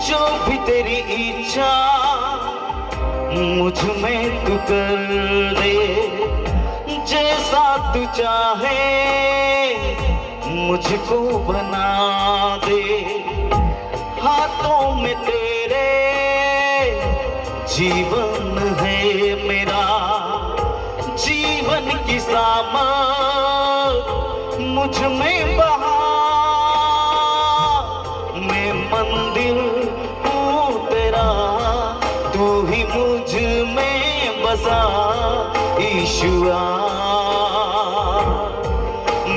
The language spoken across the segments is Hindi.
जो भी तेरी इच्छा मुझ में तू कर दे, जैसा तू चाहे मुझको बना दे। हाथों में तेरे जीवन है मेरा, जीवन की सामत मुझ में बहा। मैं मंदिर हूँ तेरा, तू ही मुझ में बसा। ईशुआ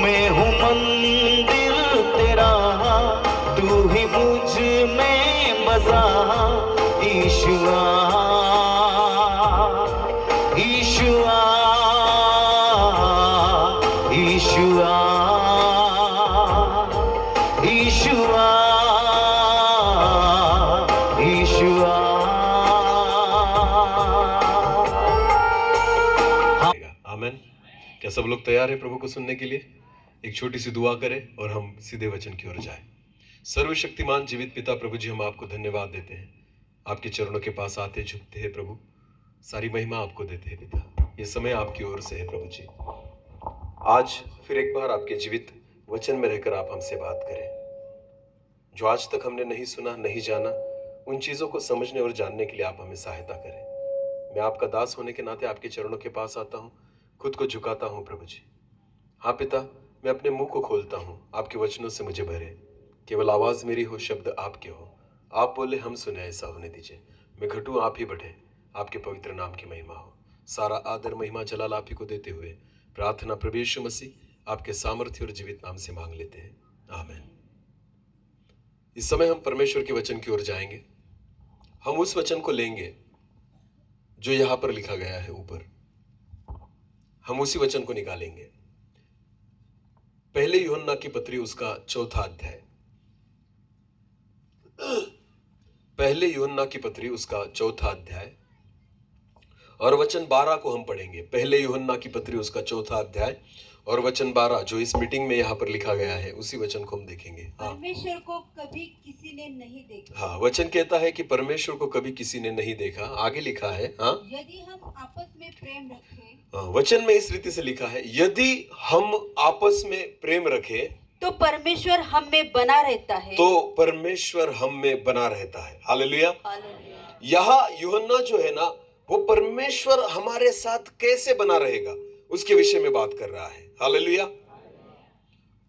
मैं हूँ मंदिर तेरा, तू ही मुझ में बसा। ईशुआ ईशुआ ईशुआ ईशुआ ईशुआ। आमीन। क्या सब लोग तैयार हैं प्रभु को सुनने के लिए? एक छोटी सी दुआ करें और हम सीधे वचन की ओर जाएं। सर्वशक्तिमान जीवित पिता प्रभु जी, हम आपको धन्यवाद देते हैं। आपके चरणों के पास आते झुकते हैं प्रभु, सारी महिमा आपको देते हैं पिता। ये समय आपकी ओर से है प्रभु जी। आज फिर एक बार आपके जीवित वचन में रहकर आप हमसे बात करें। जो आज तक हमने नहीं सुना, नहीं जाना, उन चीजों को समझने और जानने के लिए आप हमें सहायता करें। मैं आपका दास होने के नाते आपके चरणों के पास आता हूँ, खुद को झुकाता हूँ प्रभु जी। हाँ पिता, मैं अपने मुंह को खोलता हूँ, आपके वचनों से मुझे भरे। केवल आवाज मेरी हो, शब्द आपके हो। आप बोले हम सुने, ऐसा होने दीजिए। मैं घटूं, आप ही बढ़े। आपके पवित्र नाम की महिमा हो। सारा आदर महिमा जलाल आप ही को देते हुए प्रार्थना प्रभु यीशु मसीह आपके सामर्थ्य और जीवित नाम से मांग लेते हैं, आमीन। इस समय हम परमेश्वर के वचन की ओर जाएंगे। हम उस वचन को लेंगे जो यहां पर लिखा गया है ऊपर। हम उसी वचन को निकालेंगे। पहले यूहन्ना की पत्री उसका 4था अध्याय। पहले यूहन्ना की पत्री उसका 4था अध्याय और वचन 12 को हम पढ़ेंगे। पहले यूहन्ना की पत्री उसका 4था अध्याय और वचन 12 जो इस मीटिंग में यहाँ पर लिखा गया है, उसी वचन को हम देखेंगे। परमेश्वर को कभी किसी ने नहीं देखा। हाँ, वचन कहता है कि परमेश्वर को कभी किसी ने नहीं देखा। आगे लिखा है, हाँ, यदि हम आपस में प्रेम रखें, हाँ, वचन में इस रीति से लिखा है, यदि हम आपस में प्रेम रखें तो परमेश्वर हम में बना रहता है। तो परमेश्वर हम में बना रहता है। हालेलुया। हालेलुया। यहाँ यूहन्ना जो है ना, वो परमेश्वर हमारे साथ कैसे बना रहेगा उसके विषय में बात कर रहा है। हालेलुया।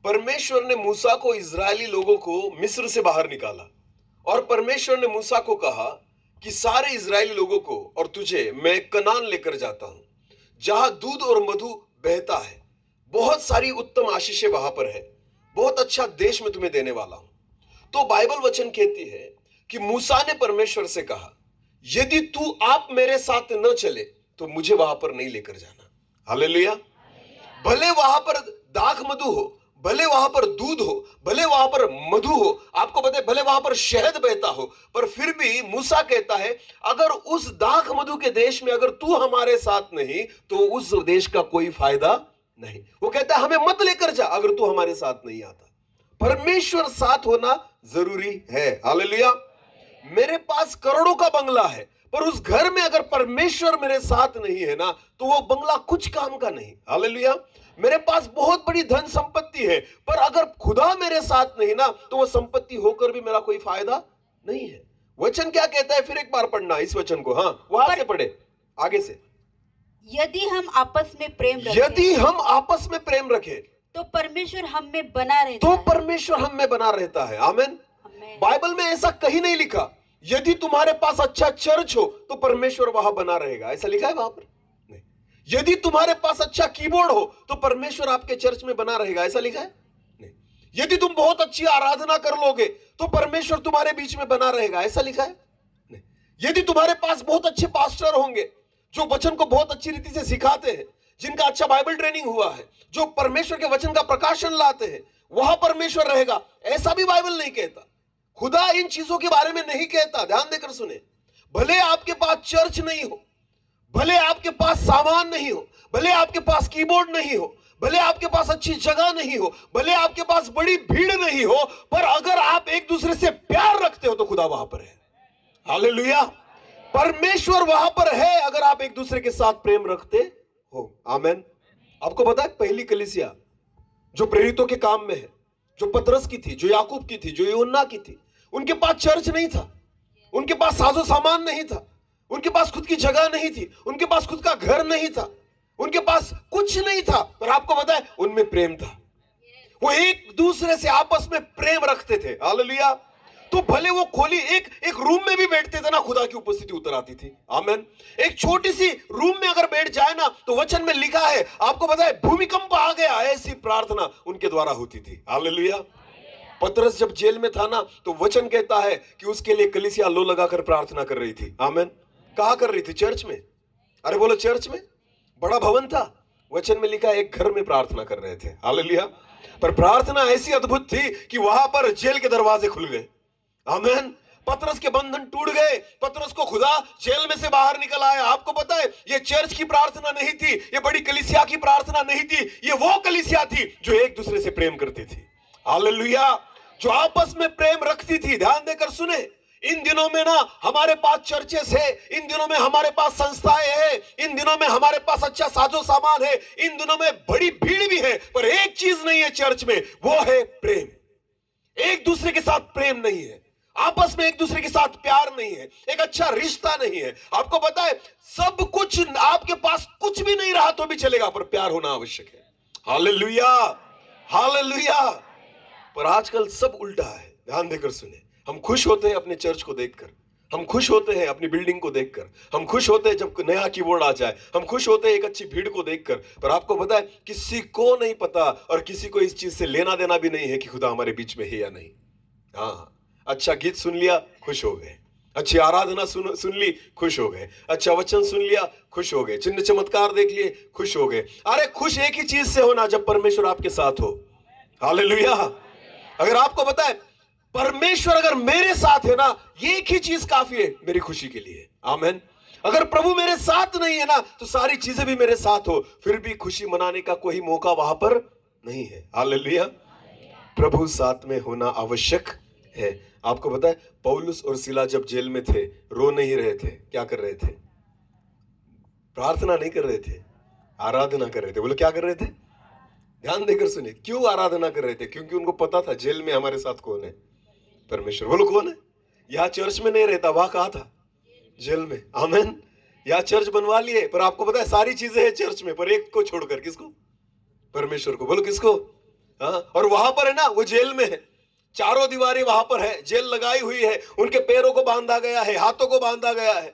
परमेश्वर ने मूसा को, इजरायली लोगों को मिस्र से बाहर निकाला और परमेश्वर ने मूसा को कहा कि सारे इजरायली लोगों को और तुझे मैं कनान लेकर जाता हूं, जहां दूध और मधु बहता है। बहुत सारी उत्तम आशीषें वहां पर है। बहुत अच्छा देश में तुम्हें देने वाला हूं। तो बाइबल वचन कहती है कि मूसा ने परमेश्वर से कहा, यदि तू आप मेरे साथ न चले तो मुझे वहां पर नहीं लेकर जाना। हालेलुया। भले वहां पर दाख मधु हो, भले वहां पर दूध हो, भले वहां पर मधु हो, आपको पता है भले वहां पर शहद बहता हो, पर फिर भी मूसा कहता है अगर उस दाख मधु के देश में अगर तू हमारे साथ नहीं तो उस देश का कोई फायदा नहीं। वो कहता है हमें मत लेकर जा अगर तू हमारे साथ नहीं आता। परमेश्वर साथ होना जरूरी है। हालेलुया। मेरे पास करोड़ों का बंगला है, पर उस घर में अगर परमेश्वर मेरे साथ नहीं है ना तो वो बंगला कुछ काम का नहीं। हालेलुया। मेरे पास बहुत बड़ी धन संपत्ति है, पर अगर खुदा मेरे साथ नहीं ना तो वो संपत्ति होकर भी मेरा कोई फायदा नहीं है। वचन क्या कहता है, फिर एक बार पढ़ना इस वचन को। हाँ, वहां से पढ़े आगे से। यदि हम आपस में प्रेम रखें, यदि हम आपस में प्रेम रखें तो परमेश्वर हम में बना रहता तो है। परमेश्वर हम में बना रहता है। आमीन। आमीन। बाइबल में ऐसा कहीं नहीं लिखा यदि तुम्हारे पास अच्छा चर्च हो तो परमेश्वर वहां बना रहेगा, ऐसा लिखा है वहां पर? नहीं। यदि तुम्हारे पास अच्छा कीबोर्ड हो तो परमेश्वर आपके चर्च में बना रहेगा, ऐसा लिखा है? नहीं। यदि तुम बहुत अच्छी आराधना कर लोगे तो परमेश्वर तुम्हारे बीच में बना रहेगा, ऐसा लिखा है? नहीं। यदि तुम्हारे पास बहुत अच्छे पास्टर होंगे जो वचन को बहुत अच्छी रीति से सिखाते हैं, जिनका अच्छा बाइबल ट्रेनिंग हुआ है, जो परमेश्वर के वचन का प्रकाशन लाते हैं, वहां परमेश्वर रहेगा, ऐसा भी बाइबल नहीं कहता। खुदा इन चीजों के बारे में नहीं कहता। ध्यान देकर सुने। भले आपके पास चर्च नहीं हो, भले आपके पास सामान नहीं हो, भले आपके पास कीबोर्ड नहीं हो, भले आपके पास अच्छी जगह नहीं हो, भले आपके पास बड़ी भीड़ नहीं हो, पर अगर आप एक दूसरे से प्यार रखते हो तो खुदा वहां पर है। हालेलुया। परमेश्वर वहां पर है अगर आप एक दूसरे के साथ प्रेम रखते हो। आमेन। आपको पता है पहली कलीसिया जो प्रेरितों के काम में है, जो पतरस की थी, जो याकूब की थी, जो यूहन्ना की थी, उनके पास चर्च नहीं था, उनके पास साजो सामान नहीं था, उनके पास खुद की जगह नहीं थी, उनके पास खुद का घर नहीं था, उनके पास कुछ नहीं था, पर आपको पता है उनमें प्रेम था। वो एक दूसरे से आपस में प्रेम रखते थे। हालेलुया। तो भले वो खोली एक रूम में भी बैठते थे ना, खुदा की उपस्थिति उतर आती थी। आमेन। एक छोटी सी रूम में अगर बैठ जाए ना, तो वचन में लिखा है, आपको पता है भूमिकंप आ गया, ऐसी प्रार्थना उनके द्वारा होती थी। हालेलुया। पतरस जब जेल में था ना, तो वचन कहता है कि उसके लिए कलीसिया लो लगाकर प्रार्थना कर रही थी। आमेन। कहां कर रही थी? चर्च में। अरे बोलो चर्च में। बड़ा भवन था, वचन में लिखा है एक घर में प्रार्थना कर रहे थे। हालेलुया। पर प्रार्थना ऐसी अद्भुत थी कि वहां पर जेल के दरवाजे खुल गए। आमेन। पतरस के बंधन टूट गए, पतरस को खुदा जेल में से बाहर निकल आया। आपको पता है ये चर्च की प्रार्थना नहीं थी, ये बड़ी कलीसिया की प्रार्थना नहीं थी, ये वो कलीसिया थी जो एक दूसरे से प्रेम करती थी। हालेलुया। जो आपस में प्रेम रखती थी। ध्यान देकर सुने, इन दिनों में ना हमारे पास चर्चेस है, इन दिनों में हमारे पास संस्थाएं हैं, इन दिनों में हमारे पास अच्छा साजो सामान है, इन दिनों में बड़ी भीड़ भी है, पर एक चीज नहीं है चर्च में, वो है प्रेम। एक दूसरे के साथ प्रेम नहीं है, आपस में एक दूसरे के साथ प्यार नहीं है, एक अच्छा रिश्ता नहीं है। आपको पता है सब कुछ आपके पास कुछ भी नहीं रहा तो भी चलेगा, पर प्यार होना आवश्यक है। हालेलुया। हालेलुया। पर आजकल सब उल्टा है। ध्यान देकर सुने, हम खुश होते हैं अपने चर्च को देखकर, हम खुश होते हैं अपनी बिल्डिंग को देखकर, हम खुश होते हैं जब नया कीबोर्ड आ जाए, हम खुश होते हैं एक अच्छी भीड़ को देखकर, पर आपको पता है किसी को नहीं पता और किसी को इस चीज से लेना देना भी नहीं है कि खुदा हमारे बीच में है या नहीं। हाँ, अच्छा गीत सुन लिया, खुश हो गए, अच्छी आराधना सुन ली, खुश हो गए, अच्छा वचन सुन लिया, खुश हो गए, चिन्ह चमत्कार देख लिए, खुश हो गए। अरे खुश एक ही चीज से होना, जब परमेश्वर आपके साथ हो। हालेलुया। अगर आपको पता है परमेश्वर अगर मेरे साथ है ना, ये एक ही चीज काफी है मेरी खुशी के लिए। आमेन। अगर प्रभु मेरे साथ नहीं है ना, तो सारी चीजें भी मेरे साथ हो, फिर भी खुशी मनाने का कोई मौका वहां पर नहीं है। हालेलुया। प्रभु साथ में होना आवश्यक है। आपको पता है पौलुस और सिला जब जेल में थे, रो नहीं रहे थे, क्या कर रहे थे? प्रार्थना नहीं कर रहे थे, आराधना कर रहे थे। बोलो क्या कर रहे थे? ध्यान देकर सुनिए, क्यों आराधना कर रहे थे? क्योंकि उनको पता था जेल में हमारे साथ कौन है? परमेश्वर। बोलो कौन है? यहां चर्च में नहीं रहता, वहां कहा था? जेल में। आमेन। यहां चर्च बनवा लिए, पर आपको पता है सारी चीजें हैं चर्च में, पर एक को छोड़कर। किसको? परमेश्वर को। बोलो किसको? हाँ। और वहां पर है ना, वो जेल में है, चारों दीवारें वहां पर है, जेल लगाई हुई है, उनके पैरों को बांधा गया है, हाथों को बांधा गया है,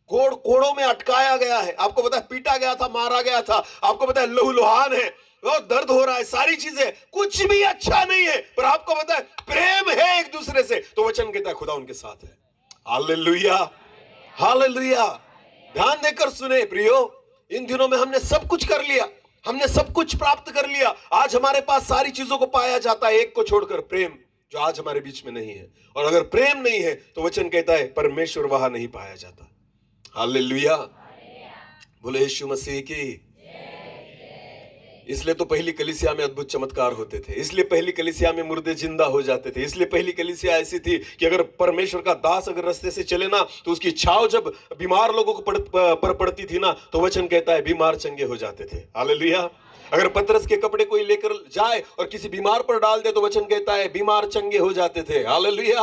कोड़ों में अटकाया गया है। आपको पता है पीटा गया था, मारा गया था। आपको पता है लहूलुहान है, दर्द हो रहा है, सारी चीजें, कुछ भी अच्छा नहीं है, पर आपको पता है प्रेम है एक दूसरे से, तो वचन कहता है खुदा उनके साथ है। हालेलुया। हालेलुया। ध्यान देकर सुने प्रियो, इन दिनों में हमने सब कुछ कर लिया, हमने सब कुछ प्राप्त कर लिया, आज हमारे पास सारी चीजों को पाया जाता है, एक को छोड़कर, प्रेम, जो आज हमारे बीच में नहीं है। और अगर प्रेम नहीं है तो वचन कहता है परमेश्वर वहां नहीं पाया जाता। हालेलुया। बोले यीशु मसीह की। इसलिए तो पहली कलीसिया में अद्भुत चमत्कार होते थे, इसलिए पहली कलीसिया में मुर्दे जिंदा हो जाते थे, इसलिए पहली कलीसिया ऐसी थी कि अगर परमेश्वर का दास अगर रास्ते से चले ना, तो उसकी छाव जब बीमार लोगों को पर पड़ती थी ना, तो वचन कहता है बीमार चंगे हो जाते थे। हालेलुया। अगर पतरस के कपड़े कोई लेकर जाए और किसी बीमार पर डाल दे, तो वचन कहता है बीमार चंगे हो जाते थे। हालेलुया।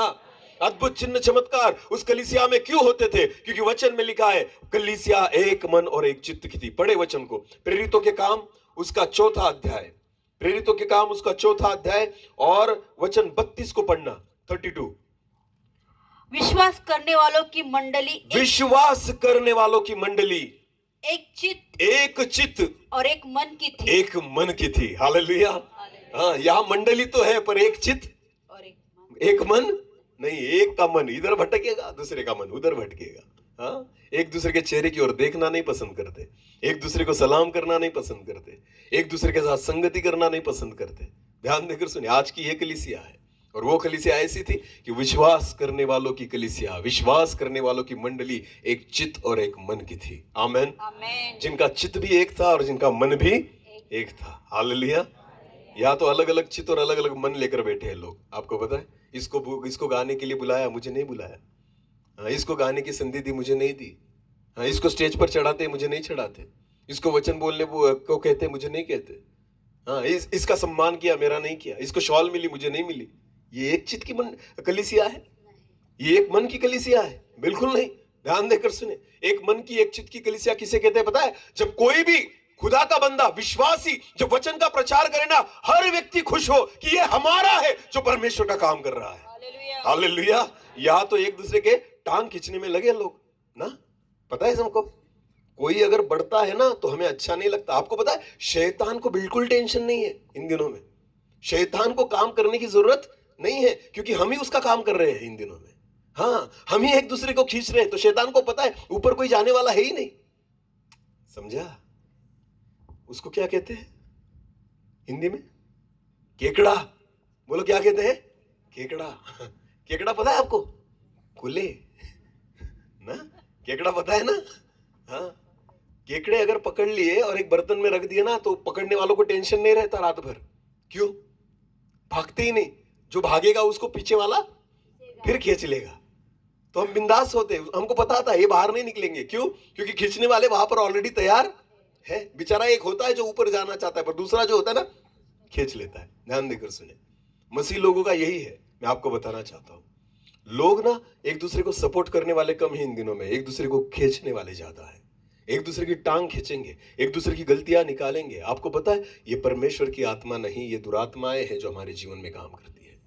अद्भुत चिन्ह चमत्कार उस कलीसिया में क्यों होते थे? क्योंकि वचन में लिखा है कलीसिया एक मन और एक चित्त की थी। पढ़े वचन को, प्रेरितों के काम उसका चौथा अध्याय, प्रेरितों के काम उसका चौथा अध्याय और वचन 32 को पढ़ना, 32। विश्वास करने वालों की मंडली, विश्वास करने वालों की मंडली एक चित्त और एक मन की थी। एक मन की थी। हालेलुया। हाँ, यहाँ मंडली तो है, पर एक चित्त और एक मन नहीं, एक का मन इधर भटकेगा, दूसरे का मन उधर भटकेगा। हाँ, एक दूसरे के चेहरे की ओर देखना नहीं पसंद करते, एक दूसरे को सलाम करना नहीं पसंद करते, एक दूसरे के साथ संगति करना नहीं पसंद करते। ध्यान देकर सुनिए, आज की ये कलीसिया है, और वो कलीसिया ऐसी थी कि विश्वास करने वालों की कलीसिया, विश्वास करने वालों की मंडली एक चित्त और एक मन की थी। आमेन। आमेन। जिनका चित्त भी एक था और जिनका मन भी एक था। हालेलुया। या तो अलग अलग चित्त और अलग अलग मन लेकर बैठे हैं लोग। आपको पता है, इसको गाने के लिए बुलाया, मुझे नहीं बुलाया। हाँ, इसको गाने की संधि दी, मुझे नहीं दी। हाँ, इसको स्टेज पर चढ़ाते, मुझे नहीं चढ़ाते। इसको वचन बोलने को कहते, मुझे नहीं कहते। हाँ, इसका सम्मान किया, मेरा नहीं किया। इसको शॉल मिली, मुझे नहीं मिली। ये एक चित्त की मन कलीसिया है? ये एक मन की कलीसिया है? बिल्कुल नहीं। ध्यान देकर सुने, एक मन की एक चित्त की कलीसिया किसे कहते हैं पता है? जब कोई भी खुदा का बंदा, विश्वासी जब वचन का प्रचार करे ना, हर व्यक्ति खुश हो कि ये हमारा है जो परमेश्वर का काम कर रहा है। हालेलुया। हालेलुया। यहाँ तो एक दूसरे के टांग खींचने में लगे लोग ना। पता है सबको, कोई अगर बढ़ता है ना तो हमें अच्छा नहीं लगता। आपको पता है, शैतान को बिल्कुल टेंशन नहीं है इन दिनों में। शैतान को काम करने की जरूरत नहीं है, क्योंकि हम ही उसका काम कर रहे हैं इन दिनों में। हाँ, हम ही एक दूसरे को खींच रहे हैं। तो शैतान को पता है ऊपर कोई जाने वाला है ही नहीं। समझा? उसको क्या कहते हैं हिंदी में? केकड़ा। बोलो क्या कहते हैं? केकड़ा। केकड़ा पता है आपको? कुले ना, केकड़ा पता है ना? हाँ, केकड़े अगर पकड़ लिए और एक बर्तन में रख दिए ना, तो पकड़ने वालों को टेंशन नहीं रहता रात भर। क्यों? भागते ही नहीं। जो भागेगा उसको पीछे वाला फिर खींच लेगा। तो हम बिंदास होते हैं। हमको पता था ये बाहर नहीं निकलेंगे। क्यों? क्योंकि खींचने वाले वहां पर ऑलरेडी तैयार है। बेचारा एक होता है जो ऊपर जाना चाहता है, पर दूसरा जो होता है ना, खींच लेता है। ध्यान देकर सुने, मसीह लोगों का यही है। मैं आपको बताना चाहता हूं, लोग ना एक दूसरे को सपोर्ट करने वाले कम ही इन दिनों में, एक दूसरे को खींचने वाले ज्यादा है। एक दूसरे की टांग खींचेंगे, एक दूसरे की गलतियां निकालेंगे। आपको पता है, ये परमेश्वर की आत्मा नहीं, ये दुरात्माएं हैं जो हमारे जीवन में काम करती है।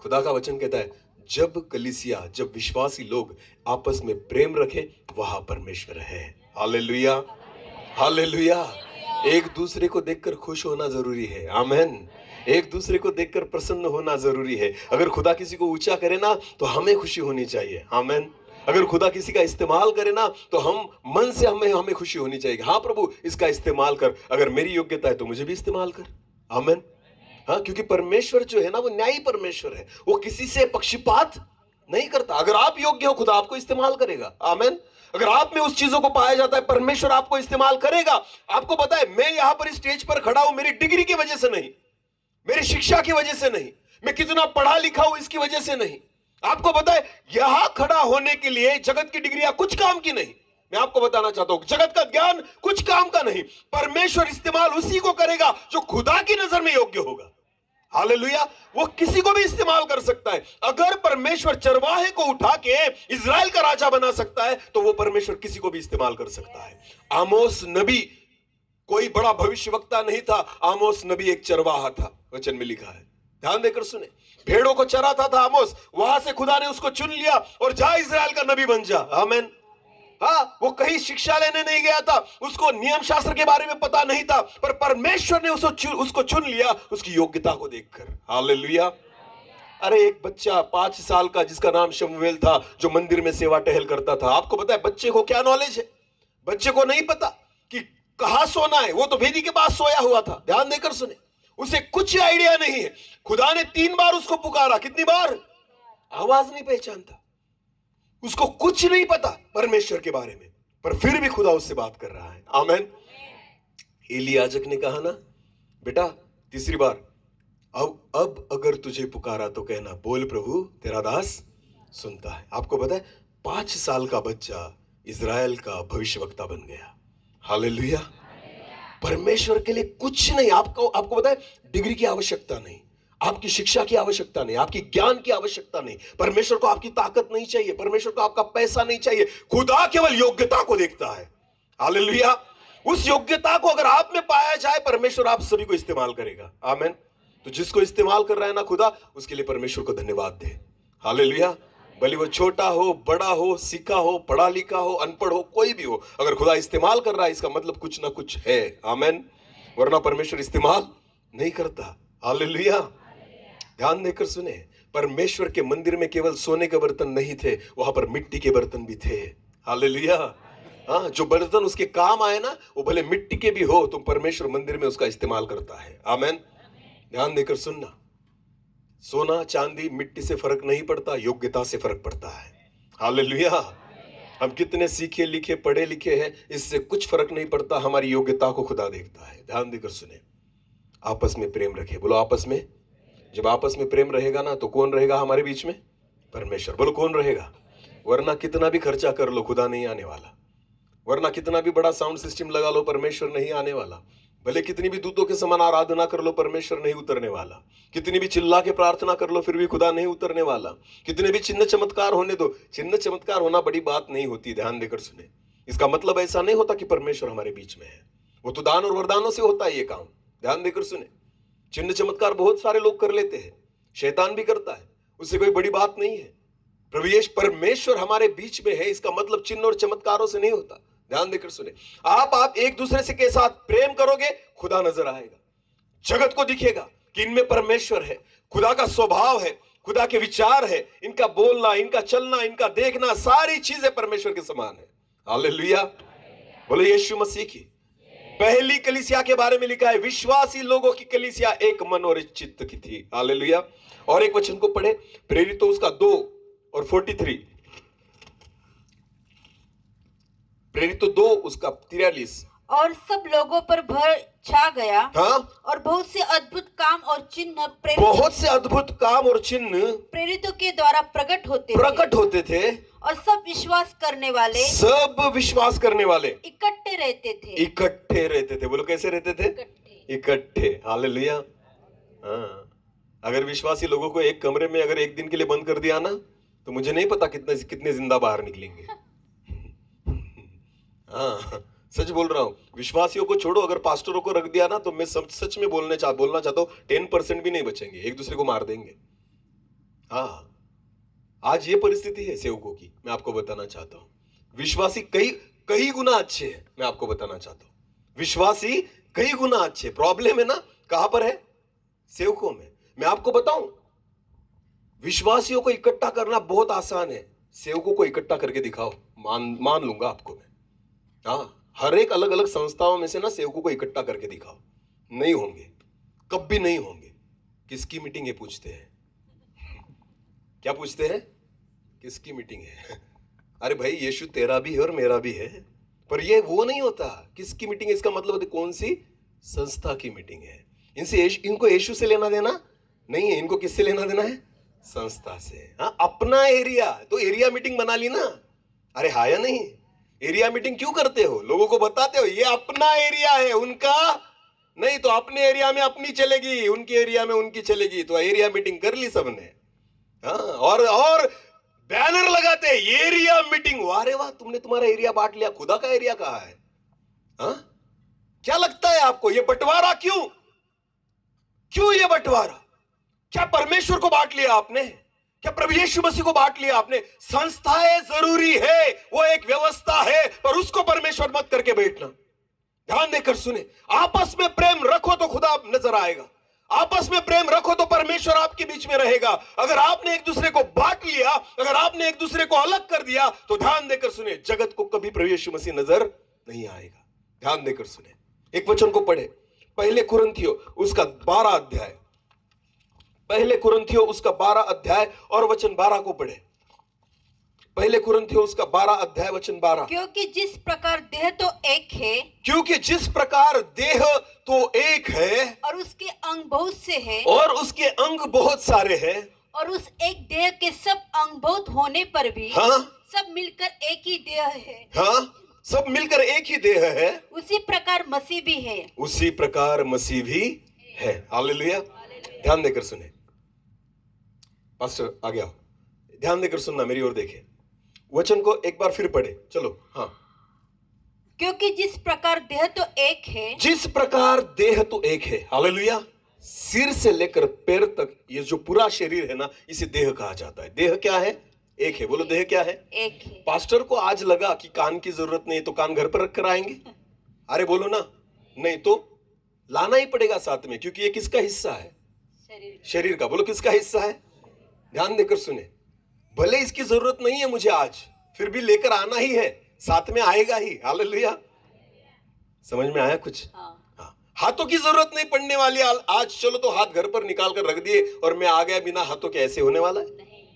खुदा का वचन कहता है, जब कलीसिया, जब विश्वासी लोग आपस में प्रेम रखें, वहां परमेश्वर है। Hallelujah, hallelujah. एक दूसरे को देखकर खुश होना जरूरी है। आमेन। एक दूसरे को देखकर प्रसन्न होना जरूरी है। अगर खुदा किसी को ऊंचा करे ना, तो हमें खुशी होनी चाहिए। आमेन। अगर खुदा किसी का इस्तेमाल करे ना, तो हम मन से हमें खुशी होनी चाहिए। हाँ प्रभु, इसका इस्तेमाल कर। अगर मेरी योग्यता है तो मुझे भी इस्तेमाल कर। आमेन। हाँ, क्योंकि परमेश्वर जो है ना, वो न्यायी परमेश्वर है। वो किसी से पक्षपात नहीं करता। अगर आप योग्य हो, खुदा आपको इस्तेमाल करेगा। आमेन। अगर आप में उस चीजों को पाया जाता है, परमेश्वर आपको इस्तेमाल करेगा। आपको पता है, मैं यहां पर स्टेज पर खड़ा हूं मेरी डिग्री की वजह से नहीं, मेरी शिक्षा की वजह से नहीं, मैं कितना पढ़ा लिखा हूं इसकी वजह से नहीं। आपको पता है, यहां खड़ा होने के लिए जगत की डिग्रियां कुछ काम की नहीं। मैं आपको बताना चाहता हूं, जगत का ज्ञान कुछ काम का नहीं। परमेश्वर इस्तेमाल उसी को करेगा जो खुदा की नजर में योग्य होगा। हालेलुया। वो किसी को भी इस्तेमाल कर सकता है। अगर परमेश्वर चरवाहे को उठा के इजराइल का राजा बना सकता है, तो वो परमेश्वर किसी को भी इस्तेमाल कर सकता है। आमोस नबी कोई बड़ा भविष्यवक्ता नहीं था। आमोस नबी एक चरवाहा था, वचन में लिखा है। ध्यान देकर सुने, भेड़ों को चराता था आमोस। वहां से खुदा ने उसको चुन लिया और जा इजराइल का नबी बन जा। आमीन। हाँ, वो कहीं शिक्षा लेने नहीं गया था, उसको नियम शास्त्र के बारे में पता नहीं था, पर परमेश्वर ने उसको चुन लिया उसकी योग्यता को देखकर। हालेलुया। अरे एक बच्चा 5 साल का जिसका नाम शमूएल था, जो मंदिर में सेवा टहल करता था। आपको पता है बच्चे को क्या नॉलेज है? बच्चे को नहीं पता कि कहां सोना है। वो तो वेदी के पास सोया हुआ था। ध्यान देकर सुने, उसे कुछ आइडिया नहीं है। खुदा ने 3 बार उसको पुकारा। कितनी बार? आवाज नहीं पहचानता, उसको कुछ नहीं पता परमेश्वर के बारे में, पर फिर भी खुदा उससे बात कर रहा है। आमीन। एली याजक ने कहा ना, बेटा तीसरी बार, अब अगर तुझे पुकारा तो कहना, बोल प्रभु तेरा दास सुनता है। आपको पता है 5 साल का बच्चा इजराइल का भविष्यवक्ता बन गया। हालेलुया। परमेश्वर के लिए कुछ नहीं। आपको पता है, डिग्री की आवश्यकता नहीं, आपकी शिक्षा की आवश्यकता नहीं, आपकी ज्ञान की आवश्यकता नहीं। परमेश्वर को आपकी ताकत नहीं चाहिए, परमेश्वर को आपका पैसा नहीं चाहिए। खुदा केवल योग्यता को देखता है। हालेलुया। उस योग्यता को अगर आप में पाया जाए, परमेश्वर आप सभी को इस्तेमाल करेगा। आमीन। तो जिसको इस्तेमाल कर रहा है ना खुदा, उसके लिए परमेश्वर को धन्यवाद दे। हालेलुया। भले वो छोटा हो, बड़ा हो, सीखा हो, पढ़ा लिखा हो, अनपढ़ हो, कोई भी हो, अगर खुदा इस्तेमाल कर रहा है, इसका मतलब कुछ ना कुछ है। आमीन। वरना परमेश्वर इस्तेमाल नहीं करता। हालेलुया। ध्यान देकर सुने, परमेश्वर के मंदिर में केवल सोने के बर्तन नहीं थे, वहां पर मिट्टी के बर्तन भी थे। हालेलुया। हाँ, जो बर्तन उसके काम आए ना, वो भले मिट्टी के भी हो, तो परमेश्वर मंदिर में उसका इस्तेमाल करता है। आमीन। ध्यान देकर सुनना, सोना चांदी मिट्टी से फर्क नहीं पड़ता, योग्यता से फर्क पड़ता है। हालेलुया। हम कितने सीखे लिखे पढ़े लिखे हैं, इससे कुछ फर्क नहीं पड़ता, हमारी योग्यता को खुदा देखता है। ध्यान देकर सुने, आपस में प्रेम रखे। बोलो आपस में। जब आपस में प्रेम रहेगा ना, तो कौन रहेगा हमारे बीच में? परमेश्वर। बोलो कौन रहेगा? वरना कितना भी खर्चा कर लो, खुदा नहीं आने वाला। वरना कितना भी बड़ा साउंड सिस्टम लगा लो, परमेश्वर नहीं आने वाला। भले कितनी भी दूतों के समान आराधना कर लो, परमेश्वर नहीं उतरने वाला। कितनी भी चिल्ला के प्रार्थना कर लो, फिर भी खुदा नहीं उतरने वाला। कितने भी चिन्ह चमत्कार होने दो, चिन्ह चमत्कार होना बड़ी बात नहीं होती। ध्यान देकर सुने, इसका मतलब ऐसा नहीं होता कि परमेश्वर हमारे बीच में है। वो तो दान और वरदानों से होता है ये काम। ध्यान देकर सुने, चिन्ह चमत्कार बहुत सारे लोग कर लेते हैं, शैतान भी करता है, उससे कोई बड़ी बात नहीं है। परमेश्वर हमारे बीच में है, इसका मतलब चिन्ह और चमत्कारों से नहीं होता। ध्यान देकर सुने, आप एक दूसरे से के साथ प्रेम करोगे, खुदा नजर आएगा। जगत को दिखेगा कि इनमें परमेश्वर है, खुदा का स्वभाव है, खुदा के विचार है, इनका बोलना, इनका चलना, इनका देखना, सारी चीजें परमेश्वर के समान है। हालेलुया। बोले यीशु मसीह की पहली कलीसिया के बारे में लिखा है, विश्वासी लोगों की कलीसिया एक मन और एक चित्त की थी। हालेलुया। और एक वचन को पढ़े, प्रेरित तो उसका 2 और 43, प्रेरित तो 2 उसका 43। और सब लोगों पर भय छा गया। हाँ, और बहुत से अद्भुत काम और चिन्ह बहुत से अद्भुत काम और चिन्ह प्रेरितों के द्वारा प्रकट होते थे। और सब विश्वास करने वाले इकट्ठे रहते थे। बोलो कैसे रहते थे? इकट्ठे। हालेलुया। हाँ, अगर विश्वासी लोगों को एक कमरे में अगर एक दिन के लिए बंद कर दिया ना, तो मुझे नहीं पता कितने जिंदा बाहर निकलेंगे। हाँ, सच बोल रहा हूं। विश्वासियों को छोड़ो, अगर पास्टरों को रख दिया ना, तो मैं सच में बोलना चाहता हूं, 10% भी नहीं बचेंगे, एक दूसरे को मार देंगे। हाँ, आज ये परिस्थिति है सेवकों की, मैं आपको बताना चाहता हूं। विश्वासी कई गुना अच्छे हैं, मैं आपको बताना चाहता हूं। विश्वासी कई गुना अच्छे। प्रॉब्लम है ना कहां पर है? सेवकों में। मैं आपको बताऊं, विश्वासियों को इकट्ठा करना बहुत आसान है, सेवकों को इकट्ठा करके दिखाओ, मान लूंगा आपको मैं। हाँ, हर एक अलग अलग संस्थाओं में से ना सेवकों को इकट्ठा करके दिखाओ, नहीं होंगे, कभी नहीं होंगे। किसकी मीटिंग है पूछते हैं? क्या पूछते हैं? किसकी मीटिंग है? अरे भाई, यीशु तेरा भी है और मेरा भी है, पर ये वो नहीं होता। किसकी मीटिंग है इसका मतलब होता है कौन सी संस्था की मीटिंग है। इनको यीशु से लेना देना नहीं है, इनको किससे लेना देना है? संस्था से। हाँ, अपना एरिया, तो एरिया मीटिंग बना ली ना। अरे हाँ या नहीं? एरिया मीटिंग क्यों करते हो? लोगों को बताते हो ये अपना एरिया है, उनका नहीं। तो अपने एरिया में अपनी चलेगी, उनके एरिया में उनकी चलेगी। तो एरिया मीटिंग कर ली सबने। हाँ, और बैनर लगाते हैं एरिया मीटिंग। वाह, तुमने तुम्हारा एरिया बांट लिया, खुदा का एरिया कहाँ है? हाँ, क्या लगता है आपको ये बंटवारा क्यों ये बंटवारा? क्या परमेश्वर को बांट लिया आपने? क्या प्रभु यीशु मसीह को बांट लिया आपने? संस्थाएं जरूरी है, वो एक व्यवस्था है, पर उसको परमेश्वर मत करके बैठना। ध्यान देकर सुने, आपस में प्रेम रखो तो खुदा नजर आएगा। आपस में प्रेम रखो तो परमेश्वर आपके बीच में रहेगा। अगर आपने एक दूसरे को बांट लिया, अगर आपने एक दूसरे को अलग कर दिया, तो ध्यान देकर सुने, जगत को कभी प्रभु यीशु मसीह नजर नहीं आएगा। ध्यान देकर सुने, एक वचन को पढ़े, पहले कुरिन्थियों उसका 12 अध्याय, पहले कुरिन्थियों उसका 12 अध्याय और वचन 12 को पढ़े। पहले कुरिन्थियों उसका 12 अध्याय वचन 12। क्योंकि जिस प्रकार देह तो एक है, क्योंकि जिस प्रकार देह तो एक है, और उसके अंग बहुत से हैं, और उसके अंग बहुत सारे हैं, और उस एक देह के सब अंग बहुत होने पर भी हाँ, सब मिलकर एक ही देह है। हाँ, सब मिलकर एक ही देह है। उसी प्रकार मसीह भी है। उसी प्रकार मसीह भी है। हालेलुया। ध्यान देकर सुने, पास्टर आ गया, ध्यान देकर सुनना, मेरी ओर देखे, वचन को एक बार फिर पढ़े। चलो। हाँ, क्योंकि जिस प्रकार देह तो एक है, जिस प्रकार देह तो एक है। हालेलुया। सिर से लेकर पैर तक ये जो पूरा शरीर है ना, इसे देह कहा जाता है। देह क्या है? एक है। बोलो देह क्या है? एक है। पास्टर को आज लगा कि कान की जरूरत नहीं, तो कान घर पर रख कर आएंगे? अरे बोलो ना, नहीं तो लाना ही पड़ेगा साथ में, क्योंकि ये किसका हिस्सा है? शरीर का। बोलो किसका हिस्सा है? ध्यान देकर सुने, भले इसकी जरूरत नहीं है मुझे आज, फिर भी लेकर आना ही है, साथ में आएगा ही। हालेलुया। समझ में आया कुछ? हाँ। हाथों की जरूरत नहीं पड़ने वाली आज। चलो तो हाथ घर पर निकाल कर रख दिए और मैं आ गया बिना हाथों के, ऐसे होने वाला है?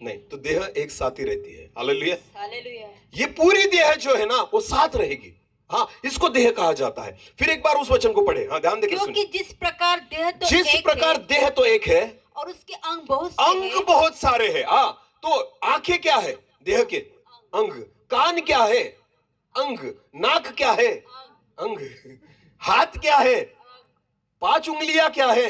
नहीं, तो देह एक साथ ही रहती है। हालेलुया। हालेलुया। ये पूरी देह जो है ना वो साथ रहेगी। हाँ, इसको देह कहा जाता है। फिर एक बार उस वचन को पढ़े। हाँ, ध्यान देकर क्योंकि सुनिए। जिस प्रकार देह तो जिस एक प्रकार है देह तो एक है, और उसके अंग बहुत से अंग हैं, बहुत सारे हैं। हाँ, तो आंखें क्या है? देह के अंग। कान क्या है? अंग। नाक क्या है? अंग। हाथ क्या है? 5 उंगलियां क्या है?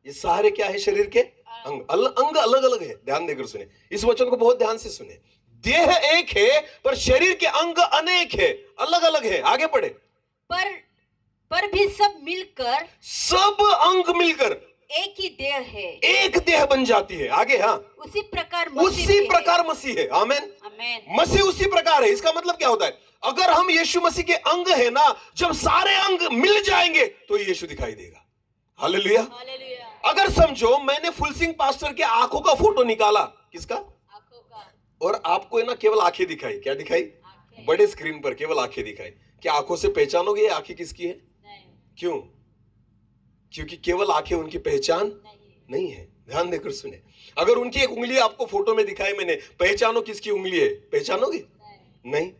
ये सारे क्या है? शरीर के अंग। अंग अलग अलग है। ध्यान देकर सुने, इस वचन को बहुत ध्यान से सुने। देह एक है पर शरीर के अंग अनेक है, अलग अलग है। आगे पढ़े। पर भी सब मिलकर सब अंग मिलकर एक ही देह है, एक देह बन जाती है। आगे। हाँ, उसी प्रकार मसीह उसी भी है। प्रकार मसीह है। आमेन। आमेन। मसीह उसी प्रकार है। इसका मतलब क्या होता है? अगर हम यीशु मसीह के अंग है ना, जब सारे अंग मिल जाएंगे तो यीशु दिखाई देगा। हालेलुया। हालेलुया। अगर समझो मैंने फुल सिंह पास्टर के आंखों का फोटो निकाला, किसका? आंखों का। और आपको है ना केवल आंखें दिखाई। क्या दिखाई? आंखें। बड़े स्क्रीन पर केवल आंखें दिखाई। क्या आंखों से पहचानोगे ये आंखें किसकी है? नहीं। क्यों? क्योंकि केवल आंखें उनकी पहचान नहीं है। ध्यान देकर सुने, अगर उनकी एक उंगली आपको फोटो में दिखाई मैंने, पहचानो किसकी उंगली है? पहचानोगे? नहीं।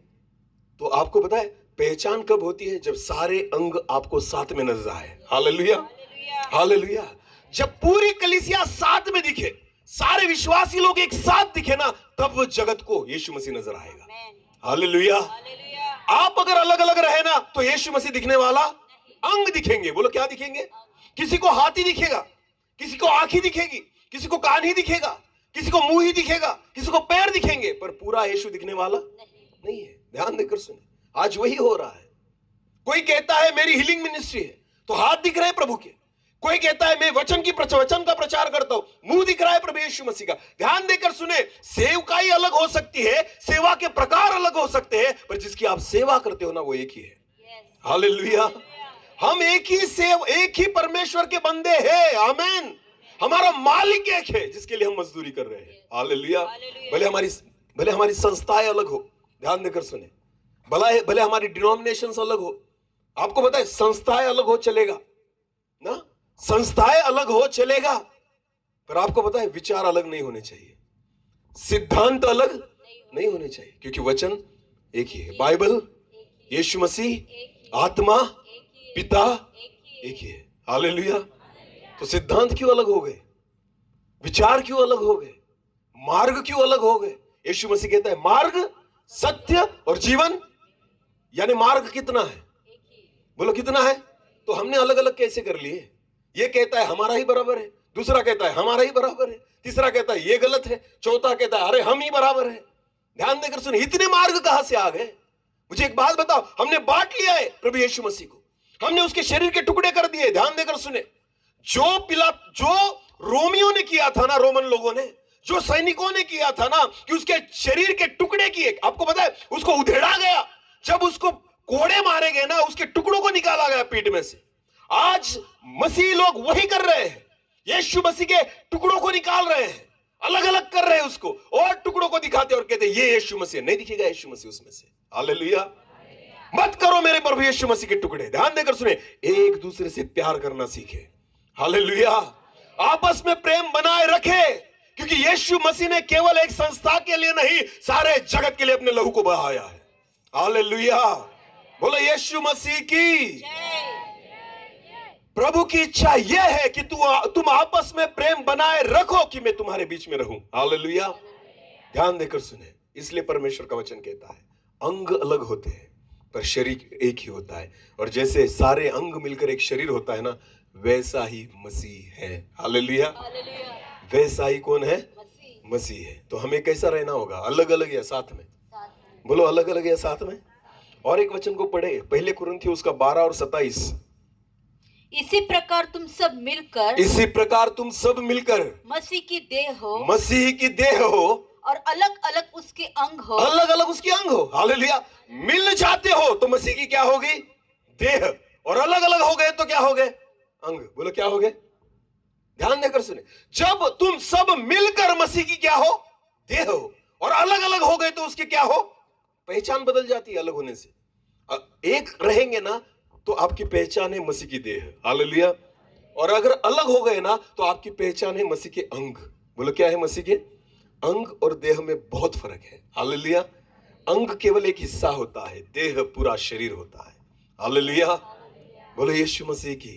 तो आपको पता है पहचान कब होती है? जब सारे अंग आपको साथ में नजर आए। हालेलुया। हालेलुया। जब पूरी कलीसिया साथ में दिखे, सारे विश्वासी लोग एक साथ दिखे ना, तब जगत को यीशु मसीह नजर आएगा। आमेन। हालेलुया। हालेलुया। आप अगर अलग अलग रहे ना, तो यीशु मसीह दिखने वाला अंग दिखेंगे। बोलो क्या दिखेंगे? किसी को हाथ ही दिखेगा, किसी को आंख ही दिखेगी, किसी को कान ही दिखेगा, किसी को मुंह ही दिखेगा, किसी को पैर दिखेंगे, पर पूरा यीशु दिखने वाला नहीं है। ध्यान देकर सुने, आज वही हो रहा है। कोई कहता है मेरी हीलिंग मिनिस्ट्री है, तो हाथ दिख रहे हैं प्रभु के। कोई कहता है मैं वचन का प्रचार करता हूं, मुंह दिख रहा है प्रभु यीशु मसीह का। ध्यान देकर सुने, सेवकाई अलग हो सकती है, सेवा के प्रकार अलग हो सकते हैं, पर जिसकी आप सेवा करते हो ना, वो एक ही है। हालेलुया। हम एक ही परमेश्वर के बंदे हैं। आमेन। हमारा मालिक एक है जिसके लिए हम मजदूरी कर रहे हैं। हालेलुया। भले हमारी संस्थाएं अलग हो, ध्यान देकर सुने, भले हमारी डिनोमिनेशंस अलग हो। आपको पता है संस्थाएं अलग हो चलेगा ना, संस्थाएं अलग हो चलेगा, पर आपको पता है विचार अलग नहीं होने चाहिए, सिद्धांत अलग नहीं होने चाहिए, क्योंकि वचन एक ही है। बाइबल, यीशु मसीह, आत्मा, पिता एक ही है। हालेलुया। तो सिद्धांत क्यों अलग हो गए? विचार क्यों अलग हो गए? मार्ग क्यों अलग हो गए? यीशु मसीह कहता है मार्ग, सत्य और जीवन। यानी मार्ग कितना है? बोलो कितना है? तो हमने अलग अलग कैसे कर लिए? ये कहता है हमारा ही बराबर है, दूसरा कहता है हमारा ही बराबर है, तीसरा कहता है ये गलत है, चौथा कहता है अरे हम ही बराबर है। ध्यान देकर सुनिए, इतने मार्ग कहां से आ गए? मुझे एक बात बताओ, हमने बांट लिया है प्रभु यीशु मसीह को, हमने उसके शरीर के टुकड़े कर दिए। ध्यान देकर सुने, जो रोमियों ने किया था ना, रोमन लोगों ने, जो सैनिकों ने किया था ना, कि उसके शरीर के टुकड़े किए, आपको पता है उसको उधेड़ा गया, जब उसको कोड़े मारे गए ना, उसके टुकड़ों को निकाला गया पीठ में से। आज मसीह लोग वही कर रहे हैं, यीशु मसीह के टुकड़ों को निकाल रहे हैं, अलग अलग कर रहे हैं उसको, और टुकड़ों को दिखाते और कहते ये यीशु मसीह। नहीं दिखेगा यीशु मसीह उसमें से। हालेलुया। मत करो मेरे प्रभु यीशु मसीह के टुकड़े। ध्यान देकर सुने, एक दूसरे से प्यार करना सीखे। हालेलुया। आपस में प्रेम बनाए रखे, क्योंकि यीशु मसीह ने केवल एक संस्था के लिए नहीं, सारे जगत के लिए अपने लहू को बहाया है। हालेलुया। बोलो यीशु मसीह की। प्रभु की इच्छा यह है कि तुम आपस में प्रेम बनाए रखो, कि मैं तुम्हारे बीच में रहूं। हालेलुया। ध्यान देकर सुने, इसलिए परमेश्वर का वचन कहता है अंग अलग होते हैं पर शरीर एक ही होता है। और जैसे सारे अंग मिलकर एक शरीर होता है ना, वैसा ही मसीह है। हालेलुया। वैसा ही कौन है? मसीह है। तो हमें कैसा रहना होगा? अलग अलग या साथ में? बोलो अलग अलग या साथ में। और एक वचन को पढ़े, पहले कुरिन्थियों उसका 12 और 27। इसी प्रकार तुम सब मिलकर मसीह की देह हो, और अलग अलग उसके अंग हो। अलग अलग उसके अंग हो। हालेलुया। मिल जाते हो तो मसीह की क्या होगी? देह। और अलग अलग हो गए तो क्या हो गए? अंग। बोलो क्या हो गए? ध्यान देकर सुने, जब तुम सब मिलकर मसीह की क्या हो? देह हो, और अलग अलग हो गए तो उसके क्या हो? पहचान बदल जाती है अलग होने से। एक रहेंगे ना तो आपकी पहचान है मसीह की देह। हालेलुया। और अगर अलग हो गए ना तो आपकी पहचान है मसीह के अंग। बोलो क्या है? मसीह के अंग और देह में बहुत फर्क है। हालेलुया। अंग केवल एक हिस्सा होता है, देह पूरा शरीर होता है। हालेलुया। बोलो यीशु मसीह की।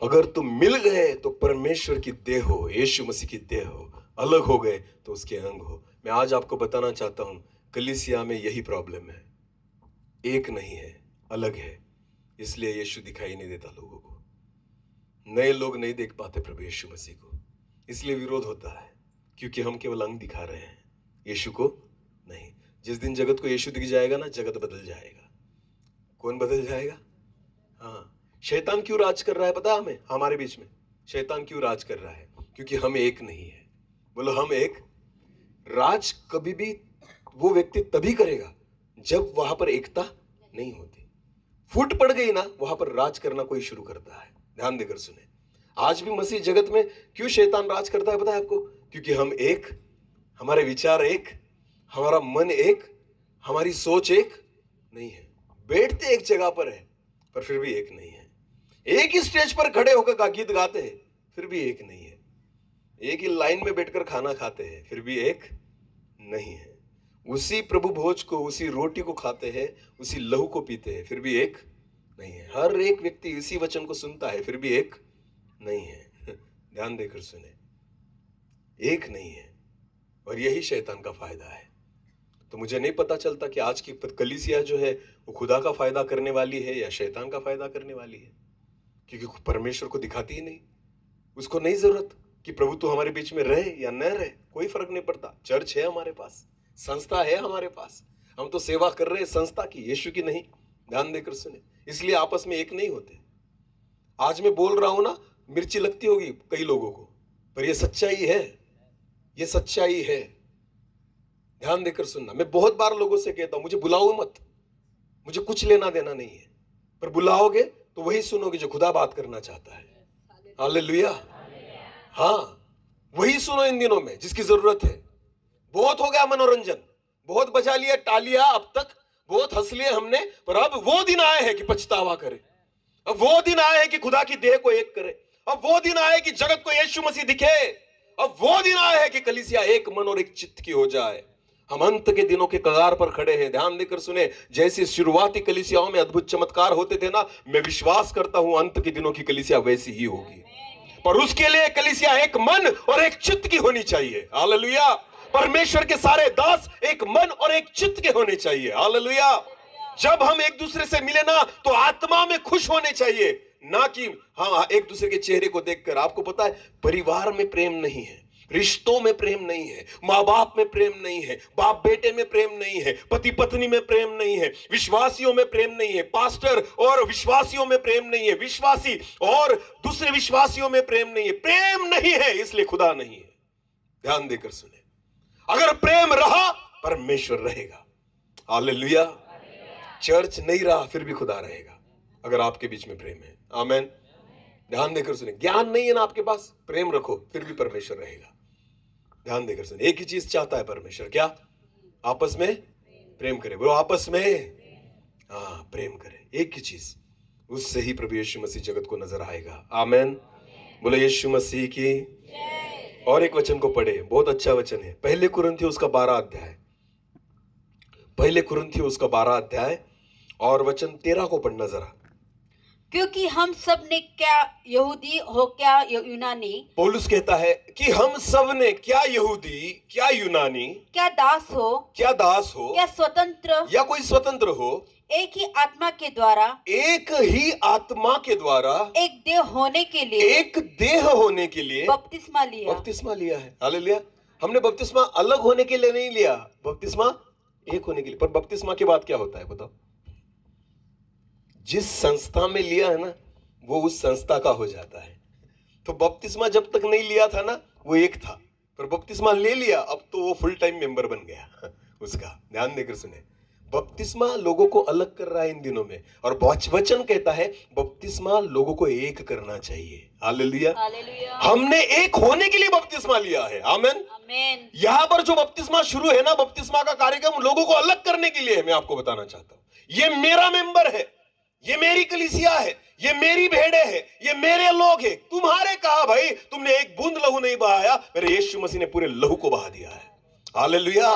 अगर तुम मिल गए तो परमेश्वर की देह हो, यीशु मसीह की देह हो। अलग हो गए तो उसके अंग हो। मैं आज आपको बताना चाहता हूं, कलीसिया में यही प्रॉब्लम है, एक नहीं है, अलग है। इसलिए यीशु दिखाई नहीं देता लोगों को, नए लोग नहीं देख पाते प्रभु यीशु मसीह को, इसलिए विरोध होता है, क्योंकि हम केवल अंग दिखा रहे हैं, यीशु को नहीं। जिस दिन जगत को यीशु दिख जाएगा ना, जगत बदल जाएगा। कौन बदल जाएगा? हाँ, शैतान क्यों राज कर रहा है पता है हमें? हमारे बीच में शैतान क्यों राज कर रहा है? क्योंकि हम एक नहीं है। बोलो हम एक। राज कभी भी वो व्यक्ति तभी करेगा जब वहां पर एकता नहीं होती। फूट पड़ गई ना, वहां पर राज करना कोई शुरू करता है। ध्यान देकर सुने, आज भी मसीह जगत में क्यों शैतान राज करता है पता है आपको? क्योंकि हम एक, हमारे विचार एक, हमारा मन एक, हमारी सोच एक नहीं है। बैठते एक जगह पर है पर फिर भी एक नहीं है। एक ही स्टेज पर खड़े होकर गीत गाते हैं फिर भी एक नहीं है। एक ही लाइन में बैठकर खाना खाते हैं फिर भी एक नहीं है। उसी प्रभु भोज को, उसी रोटी को खाते हैं, उसी लहू को पीते हैं फिर भी एक नहीं है। हर एक व्यक्ति इसी वचन को सुनता है फिर भी एक नहीं है। ध्यान देकर सुने, एक नहीं है। और यही शैतान का फायदा है। तो मुझे नहीं पता चलता कि आज की कलीसिया जो है वो खुदा का फायदा करने वाली है या शैतान का फायदा करने वाली है, क्योंकि परमेश्वर को दिखाती ही नहीं। उसको नहीं जरूरत कि प्रभु तू हमारे बीच में रहे या न रहे, कोई फर्क नहीं पड़ता। चर्च है हमारे पास, संस्था है हमारे पास, हम तो सेवा कर रहे हैं संस्था की, यीशु की नहीं। ध्यान देकर सुने, इसलिए आपस में एक नहीं होते। आज मैं बोल रहा हूं ना, मिर्ची लगती होगी कई लोगों को, पर यह सच्चाई है, यह सच्चाई है। ध्यान देकर सुनना, मैं बहुत बार लोगों से कहता हूं मुझे बुलाओ मत, मुझे कुछ लेना देना नहीं है, पर बुलाओगे तो वही सुनोगे जो खुदा बात करना चाहता है। हालेलुया। हाँ, वही सुनो इन दिनों में जिसकी जरूरत है। बहुत हो गया मनोरंजन, बहुत बजा लिया टालिया अब तक, बहुत हंस लिए हमने, पर अब वो दिन आए हैं कि पछतावा करे। अब वो दिन आए हैं कि खुदा की देह को एक करे। अब वो दिन आए कि जगत को यीशु मसीह दिखे। अब वो दिन आए हैं कि कलीसिया एक मन और एक चित्त की हो जाए। हम अंत के दिनों के कगार पर खड़े हैं। ध्यान देकर सुने, जैसे शुरुआती कलीसियाओं में अद्भुत चमत्कार होते थे ना, मैं विश्वास करता हूं अंत के दिनों की कलीसिया वैसी ही होगी। पर उसके लिए कलीसिया एक मन और एक चित्त की होनी चाहिए। हालेलुया। परमेश्वर के सारे दास एक मन और एक चित्त के होने चाहिए। हालेलुया। जब हम एक दूसरे से मिले ना, तो आत्मा में खुश होने चाहिए, ना कि हाँ एक दूसरे के चेहरे को देखकर। आपको पता है, परिवार में प्रेम नहीं है, रिश्तों में प्रेम नहीं है, माँ बाप में प्रेम नहीं है, बाप बेटे में प्रेम नहीं है, पति पत्नी में प्रेम नहीं है, विश्वासियों में प्रेम नहीं है, पास्टर और विश्वासियों में प्रेम नहीं है, विश्वासी और दूसरे विश्वासियों में प्रेम नहीं है। प्रेम नहीं है इसलिए खुदा नहीं है। ध्यान देकर सुने, अगर प्रेम रहा परमेश्वर रहेगा। हालेलुया। चर्च नहीं रहा फिर भी खुदा रहेगा, अगर आपके बीच में प्रेम है। आमेन। ध्यान देकर सुने, ज्ञान नहीं है ना आपके पास, प्रेम रखो फिर भी परमेश्वर रहेगा। ध्यान देकर सुने, एक ही चीज चाहता है परमेश्वर, क्या? आपस में प्रेम करे। वो आपस में हाँ प्रेम करे, एक ही चीज। उससे ही प्रभु यीशु मसीह जगत को नजर आएगा। आमेन। बोलो यीशु मसीह की। और एक वचन को पढ़े, बहुत अच्छा वचन है, पहले कुरिन्थियों उसका 12 अध्याय, पहले कुरिन्थियों उसका 12 अध्याय और वचन 13 को पढ़ना जरा। क्योंकि हम सब ने क्या यहूदी हो क्या यूनानी, पौलुस कहता है कि हम सब ने, क्या यहूदी क्या यूनानी, क्या दास हो क्या स्वतंत्र या कोई स्वतंत्र हो, एक ही आत्मा के द्वारा, एक ही आत्मा के द्वारा, एक देह होने के लिए, एक देह होने के लिए बपतिस्मा लिया। बपतिस्मा लिया है। हालेलुया। हमने बपतिस्मा अलग होने के लिए नहीं लिया, बपतिस्मा एक होने के लिए। पर बपतिस्मा के बाद क्या होता है बताओ? जिस संस्था में लिया है ना, वो उस संस्था का हो जाता है। तो बपतिस्मा जब तक नहीं लिया था ना, वो एक था, पर बपतिस्मा ले लिया, अब तो वो फुल टाइम मेंबर बन गया उसका। ध्यान देकर सुने, बपतिस्मा लोगों को अलग कर रहा है इन दिनों में, और वचन कहता है बपतिस्मा लोगों को एक करना चाहिए। हालेलुया। हमने एक होने के लिए बपतिस्मा लिया है। आमेन। आमेन। यहां पर जो बपतिस्मा शुरू है ना, बपतिस्मा का कार्यक्रम लोगों को अलग करने के लिए है। मैं आपको बताना चाहता हूं, ये मेरा मेंबर है, ये मेरी कलीसिया है, ये मेरी भेड़े है, ये मेरे लोग पाओगे? तुम्हारे कहा भाई, तुमने एक बूंद लहू नहीं बहाया, मेरे यीशु मसीह ने पूरे लहू को बहा दिया है। हालेलुया।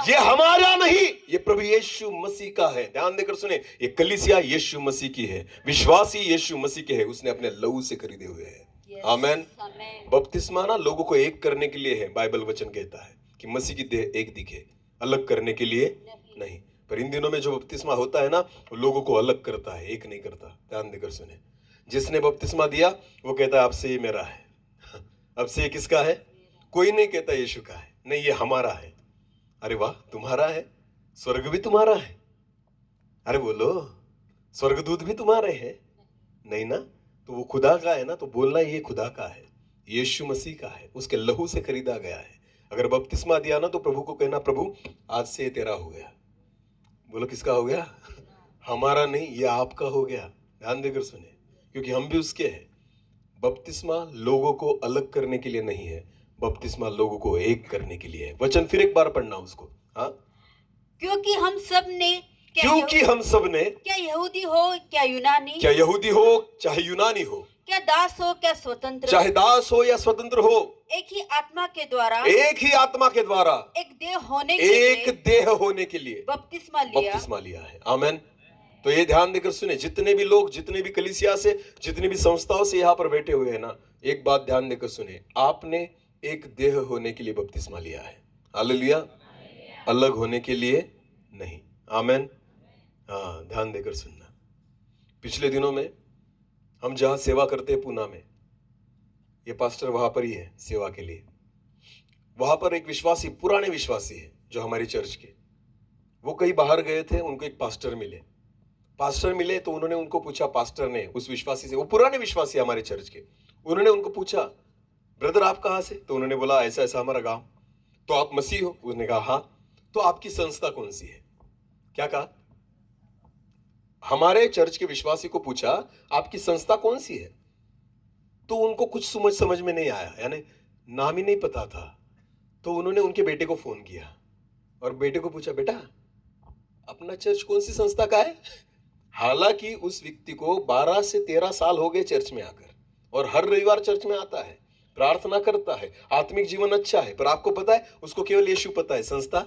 ये हमारा नहीं, ये प्रभु यीशु मसीह का है। ध्यान देकर सुने, ये कलीसिया यीशु मसीह की है, विश्वासी यीशु मसीह के है, उसने अपने लहू से खरीदे हुए हैं। आमेन। बपतिस्मा ना लोगों को एक करने के लिए है। बाइबल वचन कहता है कि मसीह की देह एक दिखे, अलग करने के लिए नहीं। पर इन दिनों में जो बपतिस्मा होता है ना, वो लोगों को अलग करता है, एक नहीं करता। ध्यान देकर सुने, जिसने बपतिस्मा दिया वो कहता है अब से ये मेरा है, अब से ये किसका है? कोई नहीं कहता यीशु का है, नहीं ये हमारा है। अरे वाह, तुम्हारा है, स्वर्ग भी तुम्हारा है। अरे बोलो, स्वर्गदूत भी तुम्हारे हैं? नहीं ना, तो वो खुदा का है ना, तो बोलना ये खुदा का है, यीशु मसीह का है, उसके लहू से खरीदा गया है। अगर बपतिस्मा दिया ना, तो प्रभु को कहना प्रभु आज से ये तेरा हो गया। बोलो किसका हो गया? हमारा नहीं, ये आपका हो गया। ध्यान देकर सुने, क्योंकि हम भी उसके हैं। बपतिस्मा लोगों को अलग करने के लिए नहीं है, बपतिस्मा लोगों को एक करने के लिए है। वचन फिर एक बार पढ़ना उसको। हाँ, क्योंकि हम सब ने क्या यहूदी हो क्या यूनानी, क्या यहूदी हो चाहे यूनानी हो, क्या दास हो क्या स्वतंत्र, चाहे दास हो या स्वतंत्र हो, एक ही आत्मा के द्वारा एक देह होने के लिए बपतिस्मा लिया है। आमेन। तो ये ध्यान देकर सुने, जितने भी लोग, जितने भी कलीसिया से, जितनी भी संस्थाओं से यहाँ पर बैठे हुए हैं ना, एक बात ध्यान देकर सुने, आपने एक देह होने के लिए बपतिस्मा लिया है। हालेलुया। अलग होने के लिए नहीं। आमेन। हाँ, ध्यान देकर सुनना। पिछले दिनों में हम जहाँ सेवा करते हैं पूना में, ये पास्टर वहाँ पर ही है सेवा के लिए। वहाँ पर एक विश्वासी, पुराने विश्वासी है जो हमारी चर्च के, वो कहीं बाहर गए थे, उनको एक पास्टर मिले तो उन्होंने उनको पूछा, पास्टर ने उस विश्वासी से, वो पुराने विश्वासी हमारे चर्च के, उन्होंने उनको पूछा ब्रदर आप कहाँ से? तो उन्होंने बोला ऐसा ऐसा हमारा गांव। तो आप मसीह हो? उसने कहा हाँ। तो आपकी संस्था कौन सी है? क्या कहा? हमारे चर्च के विश्वासी को पूछा आपकी संस्था कौन सी है? तो उनको कुछ समझ में नहीं आया, यानी नाम ही नहीं पता था। तो उन्होंने उनके बेटे को फोन किया और बेटे को पूछा बेटा अपना चर्च कौन सी संस्था का है? हालांकि उस व्यक्ति को 12 से 13 साल हो गए चर्च में आकर, और हर रविवार चर्च में आता है, प्रार्थना करता है, आत्मिक जीवन अच्छा है, पर आपको पता है उसको केवल यीशु पता है, संस्था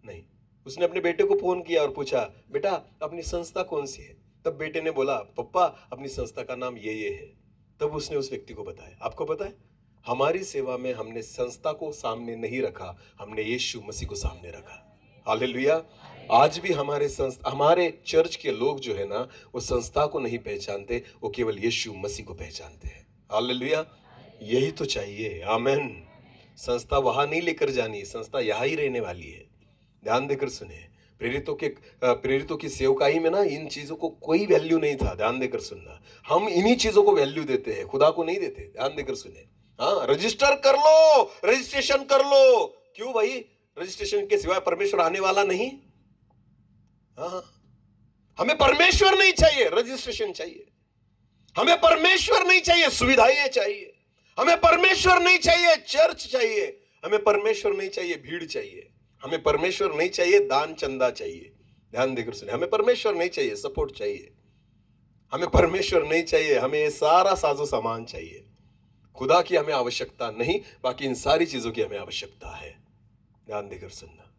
नहीं। उसने अपने बेटे को फोन किया और पूछा बेटा अपनी संस्था कौन सी है? तब बेटे ने बोला पप्पा अपनी संस्था का नाम ये है। तब उसने उस व्यक्ति को बताया। आपको पता है हमारी सेवा में हमने संस्था को सामने नहीं रखा, हमने यीशु मसीह को सामने रखा। हालेलुया। आज भी हमारे चर्च के लोग जो है ना, वो संस्था को नहीं पहचानते, वो केवल यीशु मसीह को पहचानते हैं। हालेलुया। यही तो चाहिए। आमेन। संस्था वहां नहीं लेकर जानी, संस्था यहाँ ही रहने वाली है। ध्यान देकर सुने, प्रेरितों की सेवकाई में ना इन चीजों को कोई वैल्यू नहीं था। ध्यान देकर सुनना, हम इन्हीं चीजों को वैल्यू देते हैं, खुदा को नहीं देते। ध्यान देकर सुने। हाँ, रजिस्टर कर लो, रजिस्ट्रेशन कर लो। क्यों भाई? रजिस्ट्रेशन के सिवाय परमेश्वर आने वाला नहीं। हाँ, हमें परमेश्वर नहीं चाहिए, रजिस्ट्रेशन चाहिए। हमें परमेश्वर नहीं चाहिए, सुविधाएं चाहिए। हमें परमेश्वर नहीं चाहिए, चर्च चाहिए। हमें परमेश्वर नहीं चाहिए, भीड़ चाहिए। हमें परमेश्वर नहीं चाहिए, दान चंदा चाहिए। ध्यान देकर सुने, हमें परमेश्वर नहीं चाहिए, सपोर्ट चाहिए। हमें परमेश्वर नहीं चाहिए, हमें ये सारा साजो सामान चाहिए। खुदा की हमें आवश्यकता नहीं, बाकी इन सारी चीजों की हमें आवश्यकता है। ध्यान देकर सुनना।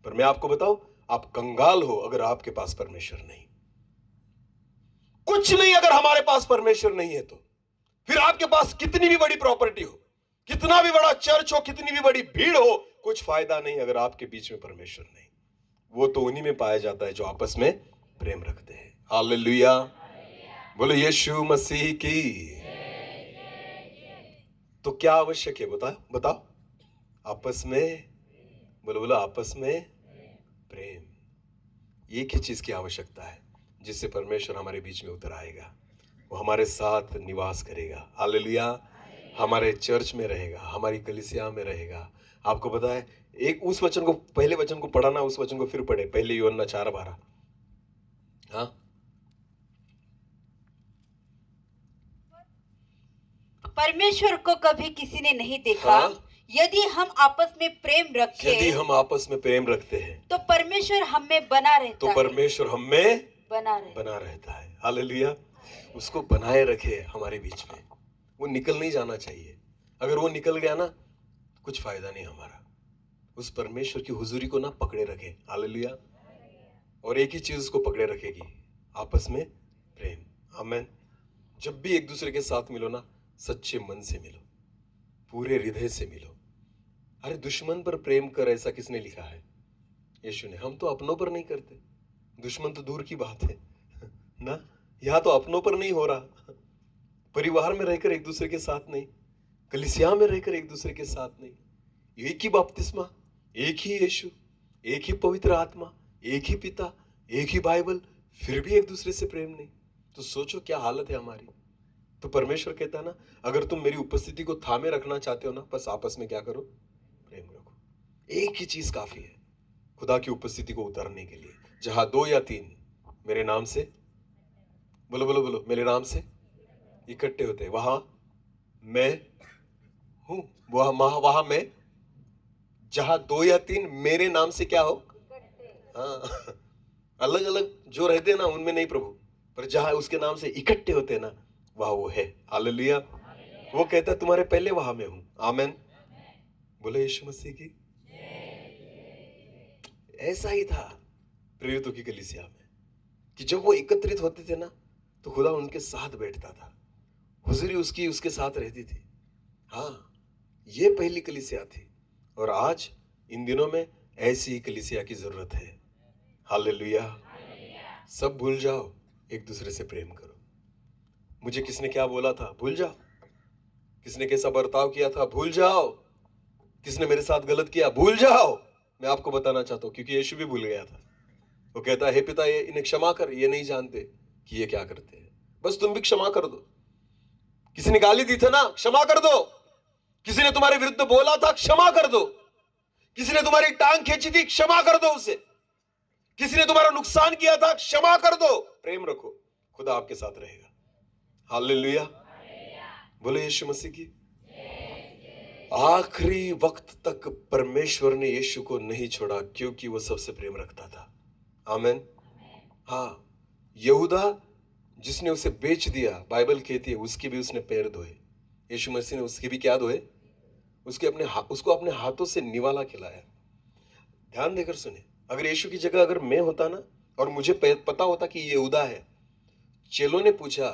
पर मैं आपको बताऊं, आप कंगाल हो अगर आपके पास परमेश्वर नहीं। कुछ नहीं अगर हमारे पास परमेश्वर नहीं है तो फिर आपके पास कितनी भी बड़ी प्रॉपर्टी हो, कितना भी बड़ा चर्च हो, कितनी भी बड़ी भीड़ हो, कुछ फायदा नहीं अगर आपके बीच में परमेश्वर नहीं। वो तो उन्हीं में पाया जाता है जो आपस में प्रेम रखते हैं। हालेलुया। बोलो यीशु मसीह की। तो क्या आवश्यक है बताओ? आपस में बोलो आपस में प्रेम। एक ही चीज की आवश्यकता है, जिससे परमेश्वर हमारे बीच में उतर आएगा, वो हमारे साथ निवास करेगा। हालेलुया। हमारे चर्च में रहेगा, हमारी कलीसिया में रहेगा। आपको पता है, एक उस वचन को, पहले वचन को पढ़ा ना, उस वचन को फिर पढ़े, पहले यूहन्ना 4:12। हाँ, परमेश्वर को कभी किसी ने नहीं देखा। हाँ? यदि हम आपस में प्रेम रखते हैं तो परमेश्वर हम में बना रहता बना रहता है। हालेलुया। उसको बनाए रखे हमारे बीच में। वो निकल नहीं जाना चाहिए। अगर वो निकल गया ना, कुछ फायदा नहीं हमारा। उस परमेश्वर की हुजूरी को ना पकड़े रखे। हालेलुया। और एक ही चीज उसको पकड़े रखेगी, आपस में प्रेम। आमेन। जब भी एक दूसरे के साथ मिलो ना, सच्चे मन से मिलो, पूरे हृदय से मिलो। अरे दुश्मन पर प्रेम कर, ऐसा किसने लिखा है? यीशु ने। हम तो अपनों पर नहीं करते, दुश्मन तो दूर की बात है ना। यहां तो अपनों पर नहीं हो रहा, परिवार में रहकर एक दूसरे के साथ नहीं, कलीसिया में रहकर एक दूसरे के साथ नहीं। एक ही बपतिस्मा, एक ही यीशु, एक ही पवित्र आत्मा, एक ही पिता, एक ही बाइबल, फिर भी एक दूसरे से प्रेम नहीं। तो सोचो क्या हालत है हमारी। तो परमेश्वर कहता है ना, अगर तुम मेरी उपस्थिति को थामे रखना चाहते हो ना, बस आपस में क्या करो? प्रेम रखो। एक ही चीज काफी है खुदा की उपस्थिति को उतारने के लिए। जहां 2 या 3 मेरे नाम से, बोलो बोलो बोलो, मेरे नाम से इकट्ठे होते हैं, वहां मैं हूं। वहां मैं, जहां 2 या 3 मेरे नाम से क्या हो? हाँ, अलग अलग जो रहते हैं ना, उनमें नहीं प्रभु, पर जहां उसके नाम से इकट्ठे होते हैं ना, वहां वो है। हालेलुया। वो कहता है तुम्हारे पहले वहां मैं हूं। आमेन। बोले यीशु मसीह की। ऐसा ही था प्रेरितों की कलीसिया में, कि जब वो एकत्रित होते थे ना, तो खुदा उनके साथ बैठता था, हुजूरी उसकी उसके साथ रहती थी। हाँ, ये पहली कलीसिया थी। और आज इन दिनों में ऐसी ही कलीसिया की जरूरत है। हालेलुया। सब भूल जाओ, एक दूसरे से प्रेम करो। मुझे किसने क्या बोला था, भूल जाओ। किसने कैसा बर्ताव किया था, भूल जाओ। किसने मेरे साथ गलत किया, भूल जाओ। मैं आपको बताना चाहता हूं, क्योंकि यीशु भी भूल गया था। वो कहता है, हे पिता, ये इन्हें क्षमा कर, ये नहीं जानते कि ये क्या करते हैं। बस तुम भी क्षमा कर दो। किसी ने गाली दी था ना, क्षमा कर दो। किसी ने तुम्हारे विरुद्ध बोला था, क्षमा कर दो। किसी ने तुम्हारी टांग खींची थी, क्षमा कर दो उसे। किसी ने तुम्हारा नुकसान किया था, क्षमा कर दो। प्रेम रखो, खुदा आपके साथ रहेगा। हालेलुया। बोले यीशु मसीह की। आखिरी वक्त तक परमेश्वर ने यीशु को नहीं छोड़ा, क्योंकि वो सबसे प्रेम रखता था। आमेन। हाँ, यहूदा जिसने उसे बेच दिया, बाइबल कहती है उसके भी उसने पैर धोए। यीशु मसीह ने उसके भी क्या धोए? उसको अपने हाथों से निवाला खिलाया। ध्यान देकर सुने, अगर यीशु की जगह अगर मैं होता ना, और मुझे पता होता कि ये यहूदा है, चेलों ने पूछा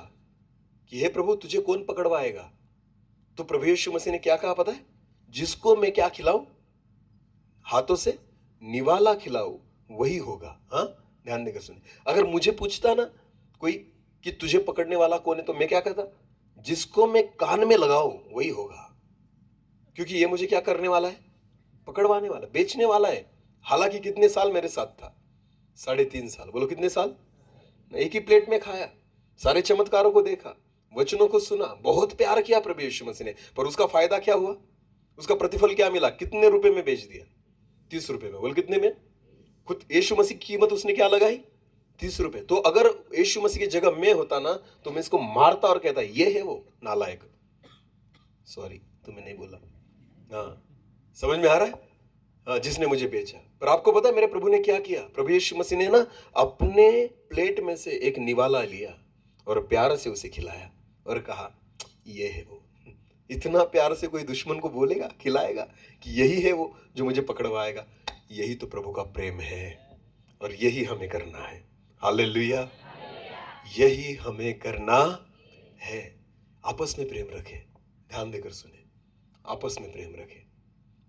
कि हे प्रभु, तुझे कौन पकड़वाएगा? तो प्रभु यीशु मसीह ने क्या कहा पता है? जिसको मैं क्या खिलाऊं? हाथों से निवाला खिलाऊं, वही होगा। हाँ, ध्यान देकर सुने। अगर मुझे पूछता ना कोई कि तुझे पकड़ने वाला कौन है, तो मैं क्या कहता? जिसको मैं कान में लगाऊं वही होगा। क्योंकि ये मुझे क्या करने वाला है? पकड़वाने वाला, बेचने वाला है। हालांकि कितने साल मेरे साथ था? 3.5 साल। बोलो कितने साल? एक ही प्लेट में खाया, सारे चमत्कारों को देखा, वचनों को सुना, बहुत प्यार किया प्रभु यीशु मसीह ने। पर उसका फायदा क्या हुआ? उसका प्रतिफल क्या मिला? कितने रुपए में बेच दिया? 30 रुपए में। बोल कितने में? खुद यीशु मसीह की कीमत उसने क्या लगाई? 30 रुपए। तो अगर यीशु मसीह की जगह मैं होता ना, तो मैं इसको मारता और कहता ये है वो नालायक। सॉरी, तुम्हें नहीं बोला। हाँ, समझ में आ रहा है? हाँ, जिसने मुझे बेचा। पर आपको पता है मेरे प्रभु ने क्या किया? प्रभु यीशु मसीह ने ना अपने प्लेट में से एक निवाला लिया और प्यार से उसे खिलाया और कहा ये है वो। इतना प्यार से कोई दुश्मन को बोलेगा, खिलाएगा कि यही है वो जो मुझे पकड़वाएगा। यही तो प्रभु का प्रेम है, और यही हमें करना है। हालेलुया। यही हमें करना है। आपस में प्रेम रखें। ध्यान देकर सुने, आपस में प्रेम रखें।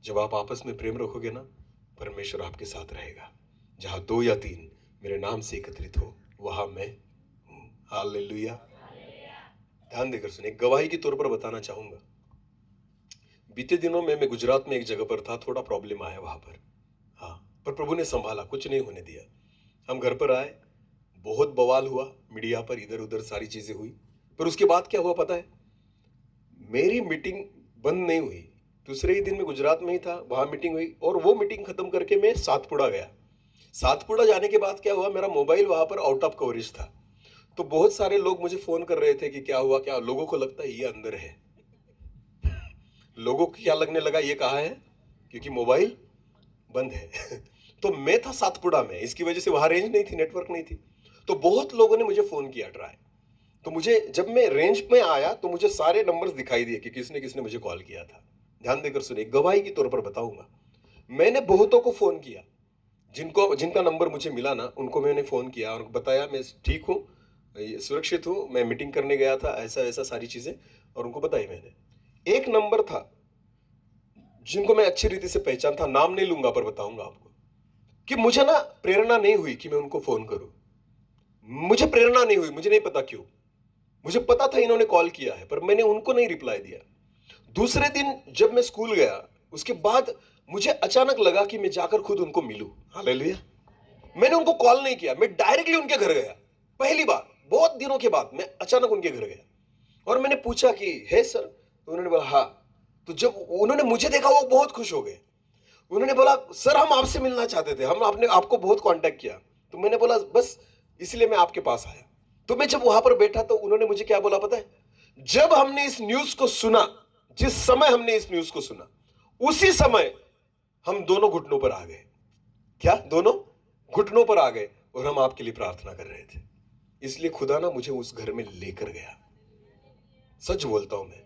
जब आप आपस में प्रेम रखोगे ना, परमेश्वर आपके साथ रहेगा। जहां 2 या 3 मेरे नाम से एकत्रित हो, वहां मैं हूं। हालेलुया। ध्यान देकर सुने, एक गवाही के तौर पर बताना चाहूंगा। बीते दिनों में मैं गुजरात में एक जगह पर था, थोड़ा प्रॉब्लम आया वहां पर। हाँ, पर प्रभु ने संभाला, कुछ नहीं होने दिया। हम घर पर आए, बहुत बवाल हुआ मीडिया पर, इधर उधर सारी चीजें हुई। पर उसके बाद क्या हुआ पता है? मेरी मीटिंग बंद नहीं हुई। दूसरे ही दिन मैं गुजरात में ही था, वहां मीटिंग हुई, और वो मीटिंग खत्म करके मैं सातपुड़ा गया। सातपुड़ा जाने के बाद क्या हुआ, मेरा मोबाइल वहां पर आउट ऑफ कवरेज था। तो बहुत सारे लोग मुझे फोन कर रहे थे कि क्या हुआ, क्या। लोगों को लगता है ये अंदर है। लोगों को क्या लगने लगा, ये कहाँ है, क्योंकि मोबाइल बंद है। तो मैं था सातपुड़ा में, इसकी वजह से वहां रेंज नहीं थी, नेटवर्क नहीं थी। तो बहुत लोगों ने मुझे फोन किया, ट्राई तो मुझे जब मैं रेंज में आया तो मुझे सारे नंबर्स दिखाई दिए कि किसने किसने मुझे कॉल किया था। ध्यान देकर सुनिए, गवाही के तौर पर बताऊंगा। मैंने बहुतों को फोन किया, जिनका नंबर मुझे मिला ना, उनको मैंने फोन किया और बताया मैं ठीक हूँ, सुरक्षित हूँ, मैं मीटिंग करने गया था, ऐसा ऐसा सारी चीजें, और उनको बताई मैंने। एक नंबर था जिनको मैं अच्छी रीति से पहचान था, नाम नहीं लूंगा पर बताऊंगा आपको, कि मुझे ना प्रेरणा नहीं हुई कि मैं उनको फोन करूं। मुझे प्रेरणा नहीं हुई, मुझे नहीं पता क्यों। मुझे पता था इन्होंने कॉल किया है, पर मैंने उनको नहीं रिप्लाई दिया। दूसरे दिन जब मैं स्कूल गया, उसके बाद मुझे अचानक लगा कि मैं जाकर खुद उनको मिलूं। हालेलुया। मैंने उनको कॉल नहीं किया, मैं डायरेक्टली उनके घर गया। पहली बार बहुत दिनों के बाद मैं अचानक उनके घर गया और मैंने पूछा कि है सर? तो उन्होंने बोला हाँ। तो जब उन्होंने मुझे देखा वो बहुत खुश हो गए। उन्होंने बोला सर हम आपसे मिलना चाहते थे, हम आपने आपको बहुत कांटेक्ट किया। तो मैंने बोला बस इसलिए मैं आपके पास आया। तो मैं जब वहां पर बैठा तो उन्होंने मुझे क्या बोला पता है? जब हमने इस न्यूज को सुना, जिस समय हमने इस न्यूज को सुना, उसी समय हम दोनों घुटनों पर आ गए। क्या? दोनों घुटनों पर आ गए और हम आपके लिए प्रार्थना कर रहे थे। इसलिए खुदा ना मुझे उस घर में लेकर गया। सच बोलता हूं मैं,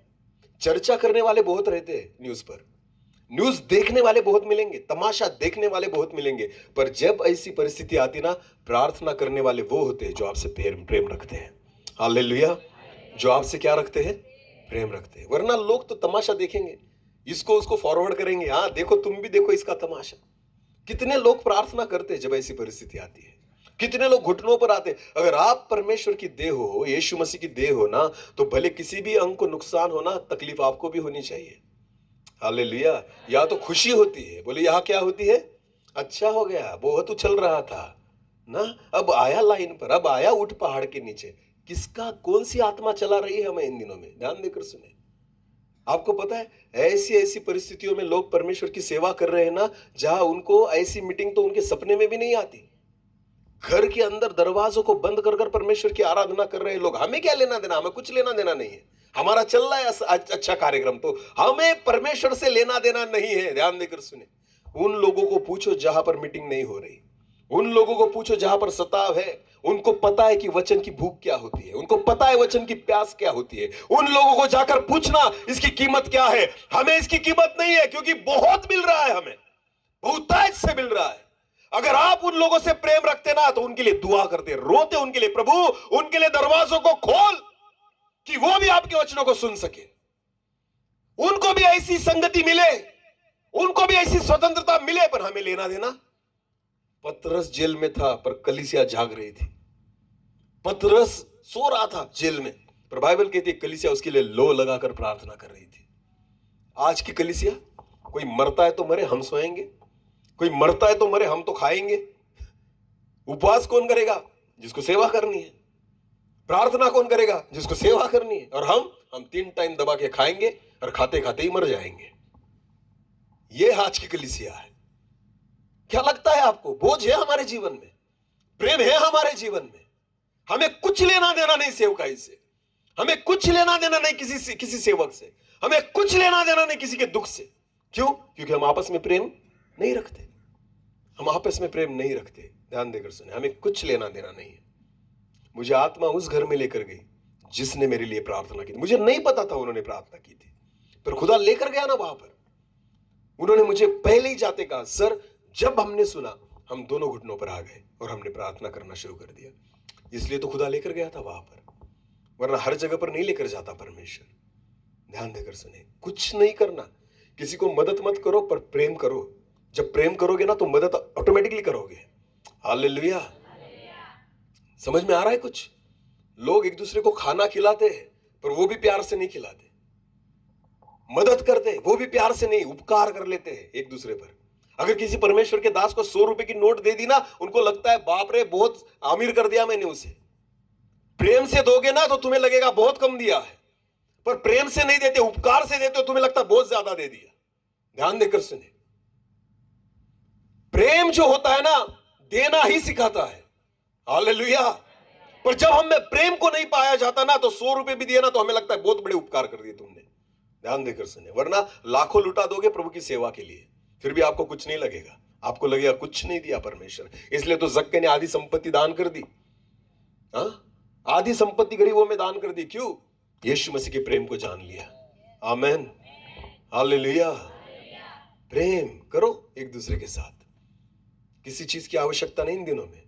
चर्चा करने वाले बहुत रहते हैं न्यूज पर, न्यूज देखने वाले बहुत मिलेंगे, तमाशा देखने वाले बहुत मिलेंगे, पर जब ऐसी परिस्थिति आती ना, प्रार्थना करने वाले वो होते हैं जो आपसे प्रेम रखते हैं। हालेलुया। जो आपसे क्या रखते हैं? प्रेम रखते हैं। वरना लोग तो तमाशा देखेंगे, इसको उसको फॉरवर्ड करेंगे, हाँ देखो तुम भी देखो इसका तमाशा। कितने लोग प्रार्थना करते हैं जब ऐसी परिस्थिति आती है, कितने लोग घुटनों पर आते। अगर आप परमेश्वर की देह हो, यीशु मसीह की देह हो ना, तो भले किसी भी अंग को नुकसान हो ना, तकलीफ आपको भी होनी चाहिए। हालेलुया। या तो खुशी होती है, बोले यहाँ क्या होती है? अच्छा हो गया, बहुत उछल रहा था ना, अब आया लाइन पर, अब आया उठ पहाड़ के नीचे। किसका, कौन सी आत्मा चला रही है हमें इन दिनों में? ध्यान देकर सुने। आपको पता है ऐसी ऐसी परिस्थितियों में लोग परमेश्वर की सेवा कर रहे हैं ना, जहां उनको ऐसी मीटिंग तो उनके सपने में भी नहीं आती। घर के अंदर दरवाजों को बंद कर कर परमेश्वर की आराधना कर रहे हैं लोग। हमें क्या लेना देना? हमें कुछ लेना देना नहीं है। हमारा चल रहा है अच्छा कार्यक्रम, तो हमें परमेश्वर से लेना देना नहीं है। ध्यान देकर सुने। उन लोगों को पूछो जहां पर मीटिंग नहीं हो रही, उन लोगों को पूछो जहां पर सताव है, उनको पता है कि वचन की भूख क्या होती है, उनको पता है वचन की प्यास क्या होती है। उन लोगों को जाकर पूछना इसकी कीमत क्या है। हमें इसकी कीमत नहीं है, क्योंकि बहुत मिल रहा है, हमें बहुतायत से मिल रहा है। अगर आप उन लोगों से प्रेम रखते ना, तो उनके लिए दुआ करते, रोते उनके लिए, प्रभु उनके लिए दरवाजों को खोल कि वो भी आपके वचनों को सुन सके, उनको भी ऐसी संगति मिले, उनको भी ऐसी स्वतंत्रता मिले। पर हमें लेना देना। पतरस जेल में था पर कलीसिया जाग रही थी। पतरस सो रहा था जेल में, पर बाइबल कहती है कलीसिया उसके लिए लो लगाकर प्रार्थना कर रही थी। आज की कलीसिया, कोई मरता है तो मरे, हम सोएंगे, कोई मरता है तो मरे, हम तो खाएंगे। उपवास कौन करेगा? जिसको सेवा करनी है। प्रार्थना कौन करेगा? जिसको सेवा करनी है। और हम 3 टाइम दबा के खाएंगे और खाते खाते ही मर जाएंगे। यह आज की कलीसिया है। क्या लगता है आपको? बोझ है हमारे जीवन में, प्रेम है हमारे जीवन में। हमें कुछ लेना देना नहीं सेवकाई से, हमें कुछ लेना देना नहीं किसी सेवक से, हमें कुछ लेना देना नहीं किसी के दुख से। क्यों? क्योंकि हम आपस में प्रेम नहीं रखते। हम आपस में प्रेम नहीं रखते। ध्यान देकर सुने, हमें कुछ लेना देना नहीं है। मुझे आत्मा उस घर में लेकर गई जिसने मेरे लिए प्रार्थना की थी। मुझे नहीं पता था उन्होंने प्रार्थना की थी, पर खुदा लेकर गया ना वहां पर। उन्होंने मुझे पहले ही जाते कहा, सर जब हमने सुना हम दोनों घुटनों पर आ गए और हमने प्रार्थना करना शुरू कर दिया। इसलिए तो खुदा लेकर गया था वहां पर, वरना हर जगह पर नहीं लेकर जाता परमेश्वर। ध्यान देकर सुने, कुछ नहीं करना, किसी को मदद मत करो पर प्रेम करो। जब प्रेम करोगे ना तो मदद ऑटोमेटिकली करोगे। हालेलुया। समझ में आ रहा है कुछ? लोग एक दूसरे को खाना खिलाते हैं पर वो भी प्यार से नहीं खिलाते, मदद करते वो भी प्यार से नहीं, उपकार कर लेते हैं एक दूसरे पर। अगर किसी परमेश्वर के दास को 100 रुपए की नोट दे दी ना, उनको लगता है बाप रे बहुत अमीर कर दिया मैंने उसे। प्रेम से दोगे ना तो तुम्हें लगेगा बहुत कम दिया है, पर प्रेम से नहीं देते, उपकार से देते हो, तुम्हें लगता है बहुत ज्यादा दे दिया। ध्यान देकर सुने, प्रेम जो होता है ना देना ही सिखाता है। हालेलुया। पर जब हमें प्रेम को नहीं पाया जाता ना, तो 100 रुपए भी दिए ना तो हमें लगता है बहुत बड़े उपकार कर दिए तुमने। ध्यान देकर सुने, वरना लाखों लुटा दोगे प्रभु की सेवा के लिए, फिर भी आपको कुछ नहीं लगेगा, आपको लगेगा कुछ नहीं दिया परमेश्वर। इसलिए तो जक्के ने आधी संपत्ति दान कर दी। हाँ, आधी संपत्ति गरीबों में दान कर दी। क्यों? यीशु मसीह के प्रेम को जान लिया। आमेन, हालेलुया। प्रेम करो एक दूसरे के साथ। किसी चीज की आवश्यकता नहीं इन दिनों में।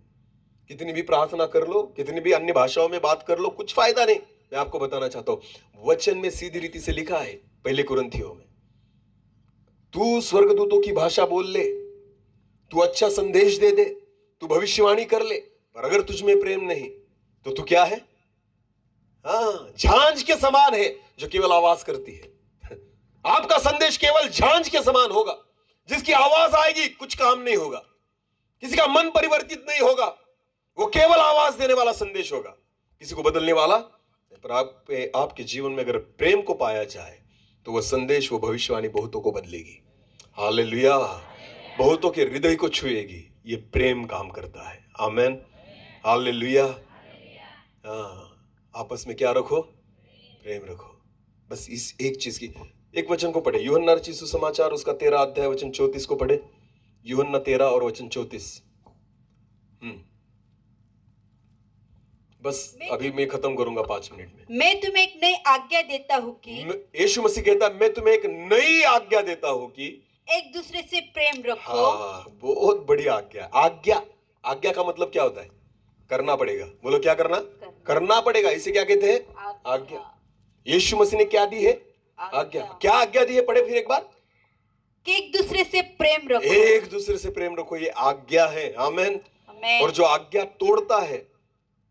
कितनी भी प्रार्थना कर लो, कितनी भी अन्य भाषाओं में बात कर लो, कुछ फायदा नहीं। मैं आपको बताना चाहता हूं, वचन में सीधी रीति से लिखा है पहले कुरिन्थियों में, तू स्वर्गदूतों की भाषा बोल ले, तू अच्छा संदेश दे दे, तू भविष्यवाणी कर ले, पर अगर तुझ में प्रेम नहीं तो तू क्या है? हाँ, झांझ के समान है जो केवल आवाज करती है। आपका संदेश केवल झांझ के समान होगा, जिसकी आवाज आएगी कुछ काम नहीं होगा, किसी का मन परिवर्तित नहीं होगा, वो केवल आवाज देने वाला संदेश होगा, किसी को बदलने वाला। पर आपके जीवन में अगर प्रेम को पाया जाए तो वह संदेश, वो भविष्यवाणी बहुतों को बदलेगी। हालेलुया, बहुतों के हृदय को छुएगी। ये प्रेम काम करता है। आमेन, हालेलुया। आपस में क्या रखो? प्रेम रखो। बस इस एक चीज की, एक वचन को पढ़े, यूहन्ना रचित सुसमाचार उसका 13 अध्याय वचन 34 को पढ़े। यूहन्ना 13 और वचन 34। बस अभी मैं खत्म करूंगा 5 मिनट में। मैं तुम्हें एक नई आज्ञा देता हूँ कि, यीशु मसीह कहता है, मैं तुम्हें एक नई आज्ञा देता हूं कि एक दूसरे से प्रेम रखो। हाँ, बहुत बड़ी आज्ञा। आज्ञा का मतलब क्या होता है? करना पड़ेगा। बोलो, क्या करना? करना पड़ेगा। इसे क्या कहते हैं? आज्ञा। यीशु मसीह ने क्या दी है? आज्ञा। क्या आज्ञा दी है? पढ़े फिर एक बार, कि एक दूसरे से प्रेम रखो। एक दूसरे से प्रेम रखो, ये आज्ञा है। आमेन। और जो आज्ञा तोड़ता है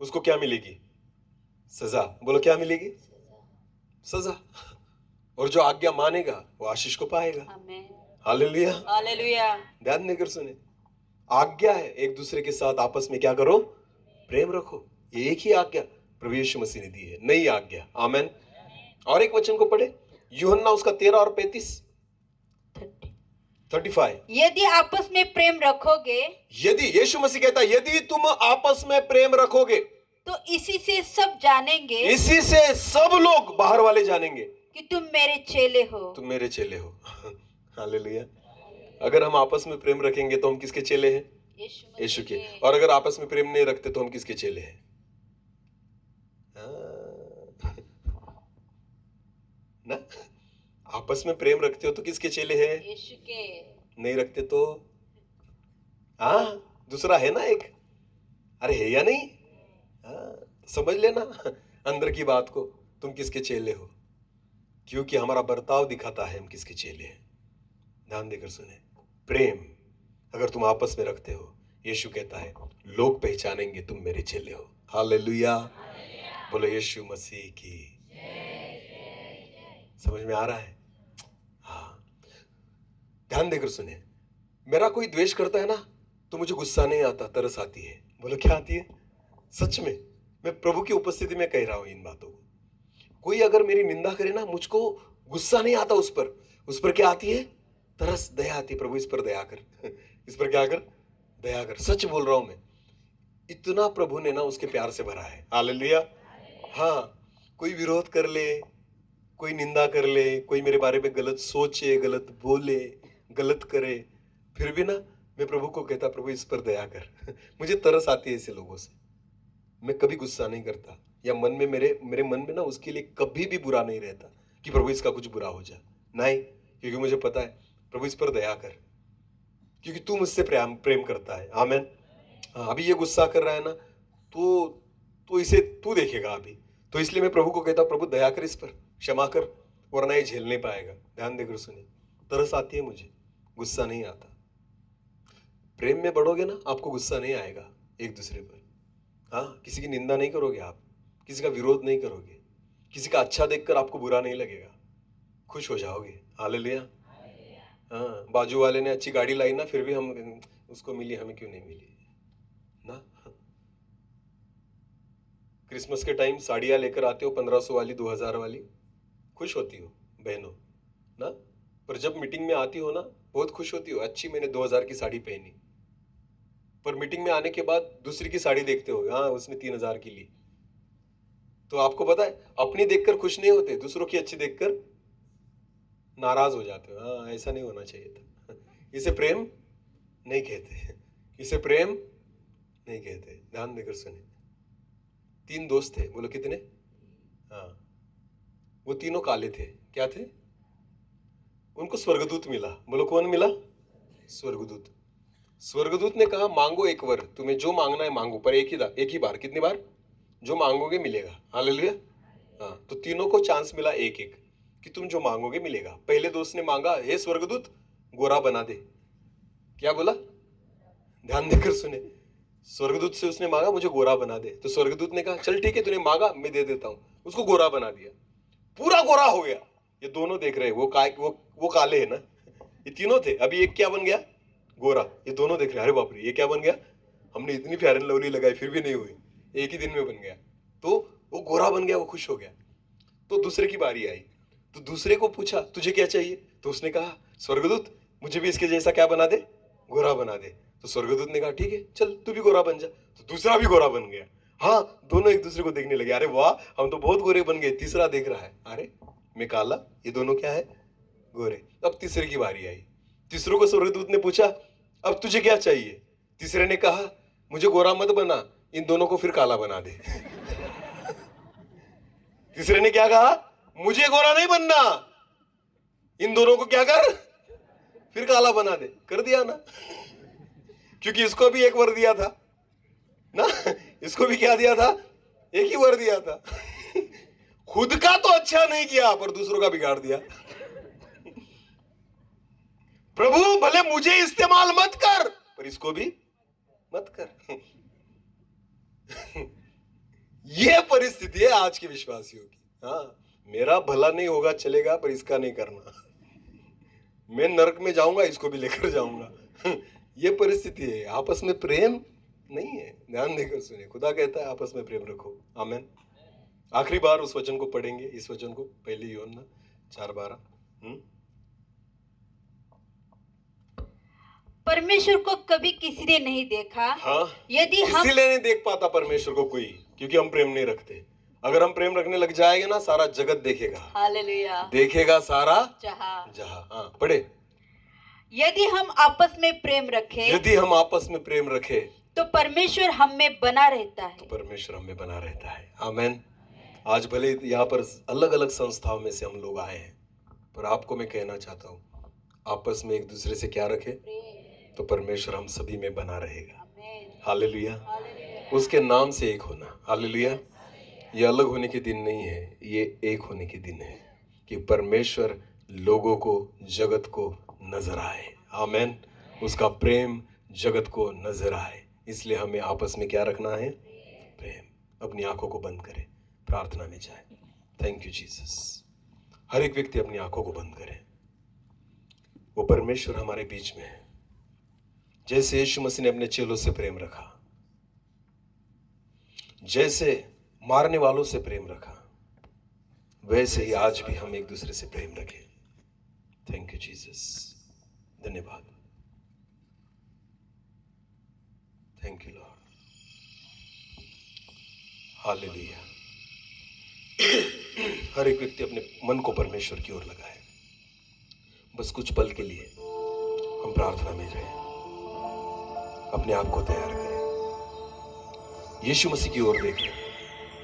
उसको क्या मिलेगी? सजा। बोलो, क्या मिलेगी? सजा। और जो आज्ञा मानेगा वो आशीष को पाएगा। Hallelujah, hallelujah. ध्यान देकर सुने, आज्ञा है एक दूसरे के साथ आपस में क्या करो? प्रेम रखो। ये एक ही आज्ञा प्रभु यीशु मसीह ने दी है, नई आज्ञा। आमेन। और एक वचन को पढ़े, यूहन्ना उसका 13 और 35। यदि आपस में प्रेम रखोगे, यदि, यीशु मसीह कहता है, यदि तुम आपस में प्रेम रखोगे तो इसी से सब जानेंगे, इसी से सब लोग बाहर वाले जानेंगे कि तुम मेरे चेले हो। तुम मेरे चेले हो। हालेलुया। अगर हम आपस में प्रेम रखेंगे तो हम किसके चेले हैं? यीशु के। और अगर आपस में प्रेम नहीं रखते तो हम किसके चेले हैं? ना, आपस में प्रेम रखते हो तो किसके चेले हैं? यीशु के। नहीं रखते तो हाँ, दूसरा है ना एक। अरे है या नहीं? समझ लेना अंदर की बात को, तुम किसके चेले हो, क्योंकि हमारा बर्ताव दिखाता है हम किसके चेले हैं। ध्यान देकर सुने, प्रेम अगर तुम आपस में रखते हो, यीशु कहता है लोग पहचानेंगे तुम मेरे चेले हो। हालेलुया। बोलो यीशु मसीह की। समझ में आ रहा है? हाँ, ध्यान देकर सुने, मेरा कोई द्वेष करता है ना तो मुझे गुस्सा नहीं आता, तरस आती है। बोलो, क्या आती है? सच में, मैं प्रभु की उपस्थिति में कह रहा हूं इन बातों को। कोई अगर मेरी निंदा करे ना, मुझको गुस्सा नहीं आता, उस पर क्या आती है? तरस, दया आती है। प्रभु इस पर दया कर, इस पर क्या कर? दया कर। सच बोल रहा हूं मैं, इतना प्रभु ने ना उसके प्यार से भरा है। हालेलुया। हाँ, कोई विरोध कर ले, कोई निंदा कर ले, कोई मेरे बारे में गलत सोचे, गलत बोले, गलत करे, फिर भी ना मैं प्रभु को कहता, प्रभु इस पर दया कर। मुझे तरस आती है ऐसे लोगों से। मैं कभी गुस्सा नहीं करता, या मन में मेरे मन में ना उसके लिए कभी भी बुरा नहीं रहता कि प्रभु इसका कुछ बुरा हो जाए। नहीं, क्योंकि मुझे पता है प्रभु इस पर दया कर, क्योंकि तू मुझसे प्रेम करता है। आमेन। हाँ, अभी ये गुस्सा कर रहा है ना, तो इसे तू देखेगा अभी। तो इसलिए मैं प्रभु को कहता, प्रभु दया कर, इस पर क्षमा कर, वरना ये झेल नहीं पाएगा। ध्यान देकर सुनिए, तरस आती है मुझे, गुस्सा नहीं आता। प्रेम में बढ़ोगे ना, आपको गुस्सा नहीं आएगा एक दूसरे पर। हाँ, किसी की निंदा नहीं करोगे आप, किसी का विरोध नहीं करोगे, किसी का अच्छा देखकर आपको बुरा नहीं लगेगा, खुश हो जाओगे। हालेलुया। हाँ, बाजू वाले ने अच्छी गाड़ी लाई ना, फिर भी हम उसको मिली, हमें क्यों नहीं मिली ना। क्रिसमस के टाइम साड़ियाँ लेकर आते हो, 1500 वाली, 2000 वाली, खुश होती हो बहनों ना। पर जब मीटिंग में आती हो ना, बहुत खुश होती हो, अच्छी मैंने 2000 की साड़ी पहनी। पर मीटिंग में आने के बाद दूसरी की साड़ी देखते हो, हाँ उसने 3000 की ली। तो आपको पता है, अपनी देखकर खुश नहीं होते, दूसरों की अच्छी देखकर नाराज हो जाते हो। हाँ, ऐसा नहीं होना चाहिए था। इसे प्रेम नहीं कहते, इसे प्रेम नहीं कहते। ध्यान देकर सुने, 3 दोस्त थे, बोलो कितने? हाँ, वो तीनों काले थे। क्या थे? उनको स्वर्गदूत मिला। बोलो कौन मिला? स्वर्गदूत। स्वर्गदूत ने कहा मांगो एक वर, तुम्हें जो मांगना है मांगो, पर एक ही बार। कितनी बार? जो मांगोगे मिलेगा। हालेलुया। हाँ, तो तीनों को चांस मिला एक एक कि तुम जो मांगोगे मिलेगा। पहले दोस्त ने मांगा, हे स्वर्गदूत गोरा बना दे। क्या बोला? ध्यान देकर सुने। स्वर्गदूत से उसने मांगा मुझे गोरा बना दे। तो स्वर्गदूत ने कहा चल ठीक है, तूने मांगा मैं दे देता हूं। उसको गोरा बना दिया, पूरा गोरा हो गया। ये दोनों देख रहे हैं, वो काले है ना, ये तीनों थे। अभी एक क्या बन गया? गोरा। ये दोनों देख रहे हैं, अरे बाप रे ये क्या बन गया, हमने इतनी फेयर एंड लवली लगाई फिर भी नहीं हुई, एक ही दिन में बन गया। तो वो गोरा बन गया, वो खुश हो गया। तो दूसरे की बारी आई, तो दूसरे को पूछा तुझे क्या चाहिए? तो उसने कहा स्वर्गदूत मुझे भी इसके जैसा क्या बना दे, गोरा बना दे। तो स्वर्गदूत ने कहा ठीक है चल तू भी गोरा बन जा। तो दूसरा भी गोरा बन गया। हाँ, दोनों एक दूसरे को देखने लगे, अरे वाह हम तो बहुत गोरे बन गए। तीसरा देख रहा है, अरे मैं काला, ये दोनों क्या है? गोरे। अब तीसरे की बारी आई, तीसरे को स्वर्गदूत ने पूछा अब तुझे क्या चाहिए? तीसरे ने कहा मुझे गोरा मत बना, इन दोनों को फिर काला बना दे। तीसरे ने क्या कहा? मुझे गोरा नहीं बनना, इन दोनों को क्या कर, फिर काला बना दे। कर दिया ना, क्योंकि इसको भी एक वर दिया था ना, इसको भी क्या दिया था? एक ही वर दिया था। खुद का तो अच्छा नहीं किया पर दूसरों का बिगाड़ दिया। प्रभु भले मुझे इस्तेमाल मत कर पर इसको भी मत कर। यह परिस्थिति है आज के विश्वासियों की। हाँ, मेरा भला नहीं होगा चलेगा पर इसका नहीं करना, मैं नरक में जाऊंगा इसको भी लेकर जाऊंगा। यह परिस्थिति है, आपस में प्रेम नहीं है। ध्यान देकर सुनिए, खुदा कहता है आपस में प्रेम रखो। आमीन। आखिरी बार उस वचन को पढ़ेंगे, इस वचन को, पहले यूहन्ना 4:12। परमेश्वर को कभी किसी ने नहीं देखा। हाँ, यदि हम इसीलिए नहीं देख पाता परमेश्वर को कोई, क्योंकि हम प्रेम नहीं रखते। अगर हम प्रेम रखने लग जाएंगे ना, सारा जगत देखेगा। हालेलुया। देखेगा सारा जहां। जहां। हाँ, पढ़े। यदि हम आपस में प्रेम रखें, यदि हम आपस में प्रेम रखें तो परमेश्वर हम में बना रहता है। तो परमेश्वर हमें बना रहता है। आमीन। आज भले यहाँ पर अलग अलग संस्थाओं में से हम लोग आए हैं, पर आपको मैं कहना चाहता हूँ आपस में एक दूसरे से क्या रखें, तो परमेश्वर हम सभी में बना रहेगा। हालेलुया। उसके नाम से एक होना। हालेलुया। ये अलग होने के दिन नहीं है, ये एक होने के दिन है कि परमेश्वर लोगों को, जगत को नजर आए। आमीन। उसका प्रेम जगत को नजर आए, इसलिए हमें आपस में क्या रखना है? प्रेम। अपनी आंखों को बंद करें, प्रार्थना में जाए। Thank you Jesus. हर एक व्यक्ति अपनी आंखों को बंद करे। वो परमेश्वर हमारे बीच में है। जैसे यीशु मसीह ने अपने चेलों से प्रेम रखा, जैसे मारने वालों से प्रेम रखा, वैसे ही आज भी हम एक दूसरे से प्रेम रखें। Thank you Jesus. धन्यवाद। Thank you lord. हालेलुया। हर एक व्यक्ति अपने मन को परमेश्वर की ओर लगाए। बस कुछ पल के लिए हम प्रार्थना में रहें, अपने आप को तैयार करें, यीशु मसीह की ओर देखें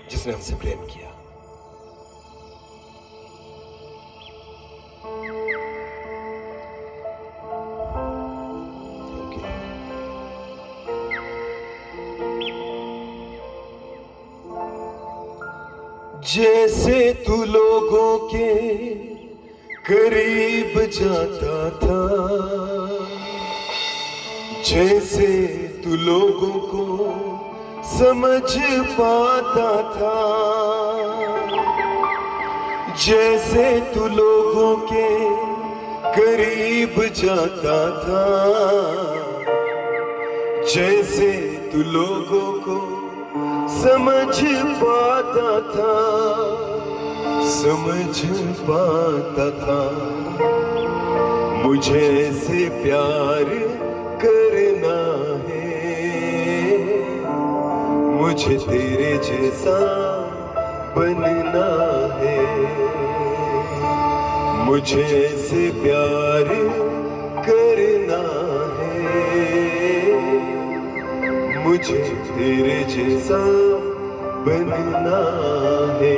जिसने हमसे प्रेम किया। जैसे तू लोगों के करीब जाता था, जैसे तू लोगों को समझ पाता था, जैसे तू लोगों के करीब जाता था, जैसे तू लोगों को समझ पाता था, समझ पाता था, मुझे ऐसे प्यार करना है, मुझे तेरे जैसा बनना है, मुझे ऐसे प्यार करना है, मुझे तेरे जैसा बनना है।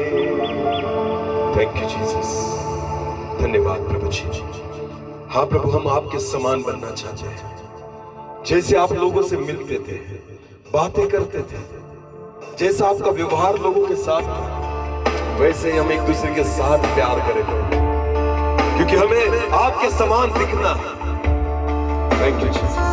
थैंक यू जीसस, धन्यवाद प्रभु जी। हाँ प्रभु, हम आपके समान बनना चाहते हैं। जैसे आप लोगों से मिलते थे, बातें करते थे, जैसा आपका व्यवहार लोगों के साथ था, वैसे ही हम एक दूसरे के साथ प्यार करें प्रभु, क्योंकि हमें आपके समान दिखना है। Thank you Jesus.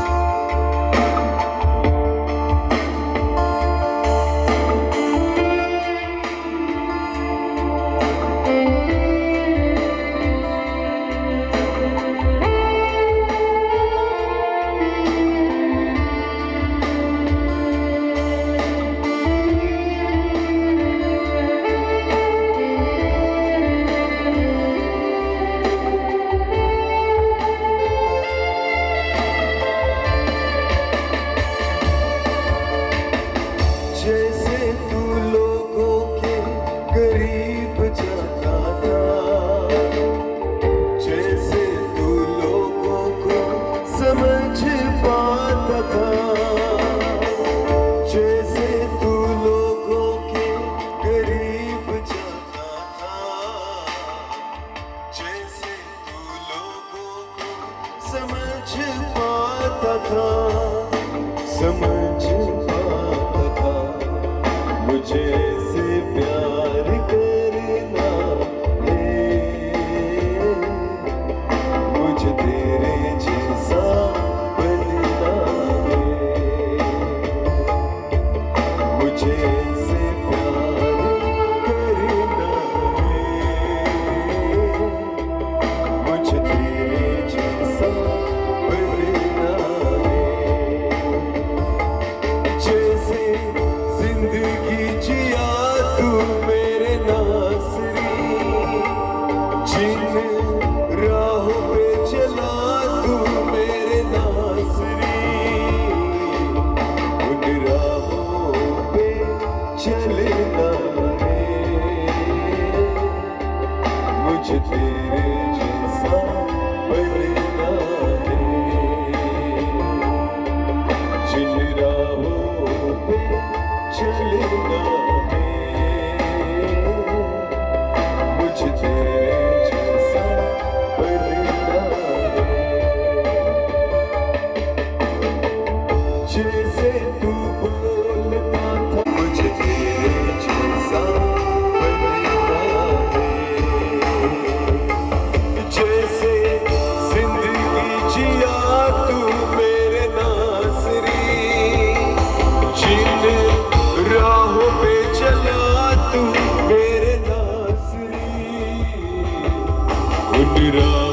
जैसे तू लोगों के करीब जाता था, जैसे तू लोगों को समझ पाता था, जैसे तू लोगों के करीब जाता था, जैसे तू लोगों को समझ पाता था, समझ पाता था। मुझे ऐसे प्यार करना है, मुझे तेरे जैसा बनना है, मुझे ऐसे प्यार करना है, मुझे तेरे जैसा बनना है। जैसे जिंदगी जिया तू मेरे नासरी, जिन राहों पे चला तू मेरे नासरी, उन राहों पे चलना है, मुझे तेरे जैसा बनना है। जिन राहों पे चलना है, मुझे तेरे जैसा बनना है। जैसे तू बोलता था, मुझे तेरे जैसा बनना है। जैसे जिंदगी जिया तू मेरे नासरी, जिन राहों पे चला तू मेरे नासरी, उन राहों